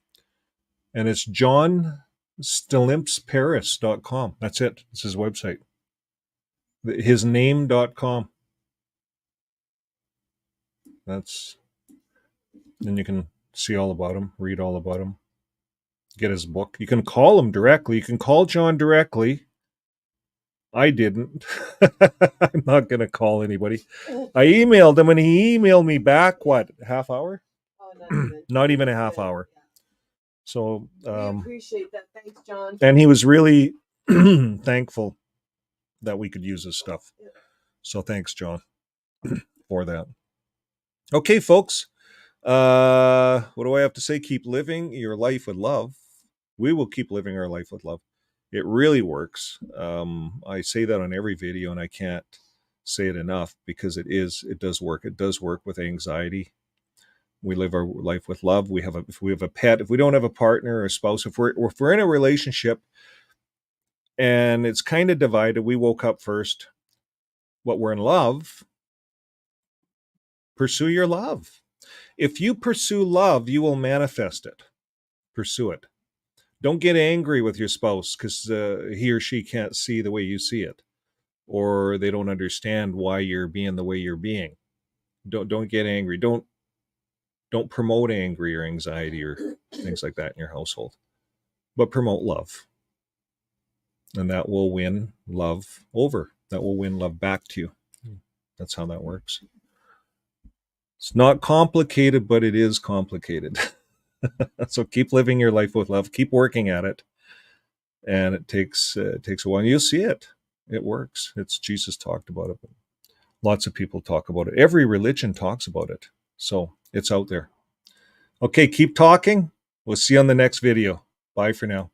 And it's johnstilimpsparis.com. That's it. It's his website. Hisname.com. Then you can see all about him, read all about him, get his book. You can call him directly. You can call John directly. I didn't. I'm not going to call anybody. I emailed him and he emailed me back, what, half hour? Oh, not even. Not even a half hour. So we appreciate that. Thanks, John. And he was really thankful that we could use his stuff. So thanks, John, for that. Okay, folks. What do I have to say? Keep living your life with love. We will keep living our life with love. It really works. I say that on every video, and I can't say it enough because it does work. It does work with anxiety. We live our life with love. If we have a pet, if we don't have a partner or a spouse, if we're in a relationship and it's kind of divided, we woke up first. But we're in love. Pursue your love. If you pursue love, you will manifest it. Pursue it. Don't get angry with your spouse because he or she can't see the way you see it, or they don't understand why you're being the way you're being. Don't get angry. Don't promote anger or anxiety or things like that in your household, but promote love, and that will win love over. That will win love back to you. That's how that works. It's not complicated, but it is complicated. So keep living your life with love. Keep working at it. And it takes a while. And you'll see it. It works. Jesus talked about it. Lots of people talk about it. Every religion talks about it. So it's out there. Okay, keep talking. We'll see you on the next video. Bye for now.